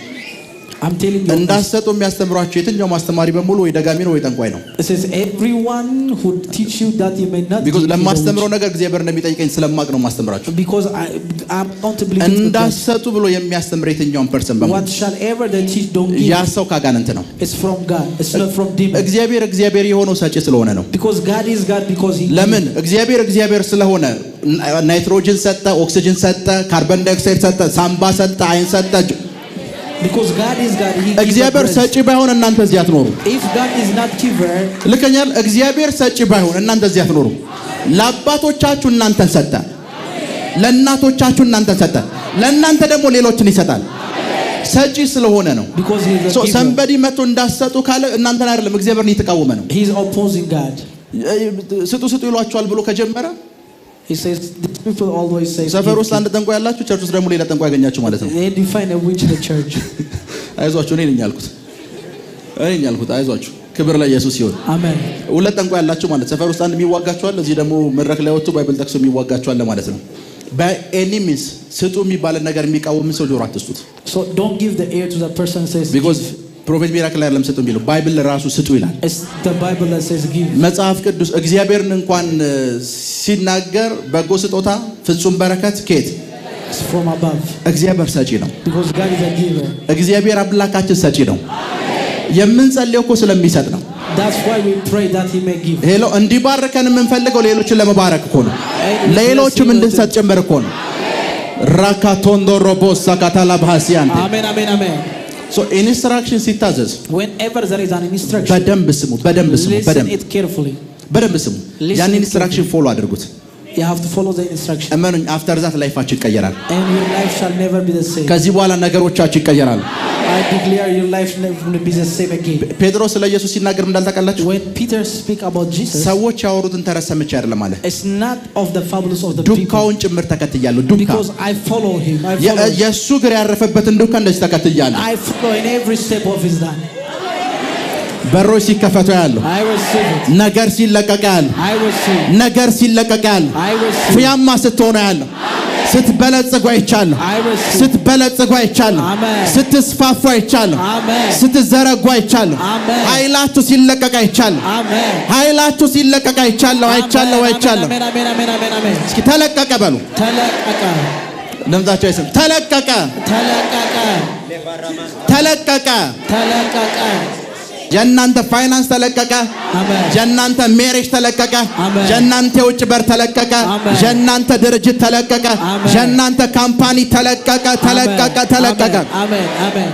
I'm telling you. እንዳሰጡ የሚያስተምሯችሁ የትኛውም አስተማሪ በሙሉ ወይ ደጋሚ ነው ወይ ጠንቋይ ነው። It says everyone who teach you that you may not. because ለማስተምረው ነገር እግዚአብሔር እንደሚጠይቀኝ ስለማቅ ነው ማስተምራችሁ። Because I'm going to believe. እንዳሰጡ ብሎ የሚያስተምር የትኛውም ፐርሰን በሙሉ whatsoever they teach don't give. ያ ሰው ካጋንንት ነው። It's from God. It's not from demon. እግዚአብሔር የሆነው ሰጪ ስለሆነ ነው። Because God is God because he. ለምን እግዚአብሔር ስለሆነ ናይትሮጅን ሰጠ፣ ኦክሲጅን ሰጠ፣ ካርቦን ዳይኦክሳይድ ሰጠ፣ ሳምባ ሰጠ፣ አይን ሰጠ። Because God is God, he gives. እግዚአብሔር ሰጪ ባይሆን እናንተ እዚህ አትኖሩ። If God is not giver, ልከኛል። እግዚአብሔር ሰጪ ባይሆን እናንተ እዚህ አትኖሩ። ለአባቶቻችሁ እናንተን ሰጠ፣ ለእናቶቻችሁ እናንተን ሰጠ፣ ለእናንተ ደግሞ ሌሎችን ይሰጣል። ሰጪ ስለሆነ ነው። because he is a giver. ሰንበዲ መጥቶ እንዳሰጡ ካለ እናንተን አይደለም እግዚአብሔርን እየተቃወመ ነው። He is opposing God. ስጡ ይሏቸዋል ብሎ ከጀመረ He says these people always say. ሰፈር ውስጥ አንድ ጠንቋይ ያላችሁ ቸርች ውስጥ ደግሞ ሌላ ጠንቋይ ያገኛችሁ ማለት ነው። They define a witch in the church. አይዟችሁ፣ እኔ ነኝ ያልኩት። አይዟችሁ፣ ክብር ለኢየሱስ ይሁን። Amen. ሁለት ጠንቋይ ያላችሁ ማለት ሰፈር ውስጥ አንድ የሚዋጋችሁ አለ፣ እዚህ ደግሞ መድረክ ላይ ወጥቶ ባይብል ጠቅሶ የሚዋጋችሁ አለ ማለት ነው። በኤኒሚስ ስጡ የሚባል ነገር የሚቃወም ሰው ጆሮ አትስጡት። So don't give the ear to the person who says. because ፕሮፌት ሚራክል አይደለም ስጡ የሚለው ባይብል ራሱ ስጡ ይላል። It's the Bible that says give. መጽሐፍ ቅዱስ እግዚአብሔርን እንኳን ሲናገር በጎ ስጦታ ፍጹም በረከት ከየት? It's from above. እግዚአብሔር ሰጪ ነው። Because God is a giver. እግዚአብሔር አምላካችን ሰጪ ነው። የምንጸልየው እኮ ስለሚሰጥ ነው። That's why we pray that he may give. ሄሎ እንዲባርከን የምንፈልገው ሌሎችን ለመባረክ እኮ ነው። ለሌሎችም እንድንሰጥ ጭምር እኮ ነው። ራካቶንዶ ሮቦሳ ካታላ ባሲያንተ Amen, amen, amen. ሶ ኢንስትራክሽን ሲታዘዝ Whenever there is an instruction, በደንብ ስሙ፣ በደንብ ስሙ፣ listen it carefully. በደንብ ስሙ። ያን ኢንስትራክሽን ፎሎ አድርጉት። You have to follow the instruction. እመኑኝ አፍተር ዛት ላይፋችሁ ይቀየራል። And your life shall never be the same. ከዚህ በኋላ ነገሮቻችሁ ይቀየራሉ። I declare your life never will be the same again. ጴጥሮስ ስለ ኢየሱስ ሲናገር እንዳልታውቃላችሁ When Peter speak about Jesus, ሰዎች ያወሩትን ተረሰምቼ አይደለም አለ። it's not of the fables of the people. ዱካውን ጭምር ተከትያለሁ። ዱካ Because I follow him. I follow him. የሱ እግር ያረፈበትን ዱካ እንደዚህ ተከትያለሁ። I follow in every step of his life. በሮች ሲከፈቱ ያለው I receive it. ነገር ሲለቀቅ ያለው I receive. ነገር ሲለቀቅ ያለው I receive. ፍያማ ስትሆኑ ያለው ስትበለጽጉ አይቻለሁ። I receive. ስትበለጽጉ አይቻለሁ። Amen. ስትስፋፉ አይቻለሁ። Amen. ስትዘረጉ አይቻለሁ። Amen. ኃይላችሁ ሲለቀቅ አይቻለሁ። Amen. ኃይላችሁ ሲለቀቅ አይቻለሁ። አይቻለሁ። አይቻለሁ። Amen, amen, amen, amen, amen. እስኪ ተለቀቀ በሉ። ተለቀቀ። ለምዛቸው አይሰም ተለቀቀ። ተለቀቀ። ተለቀቀ። ተለቀቀ። የእናንተ ፋይናንስ ተለቀቀ። አሜን። የእናንተ ሜሬጅ ተለቀቀ። አሜን። የእናንተ የውጭ በር ተለቀቀ። አሜን። የእናንተ ድርጅት ተለቀቀ። አሜን። የእናንተ ካምፓኒ ተለቀቀ። ተለቀቀ። ተለቀቀ። አሜን። አሜን።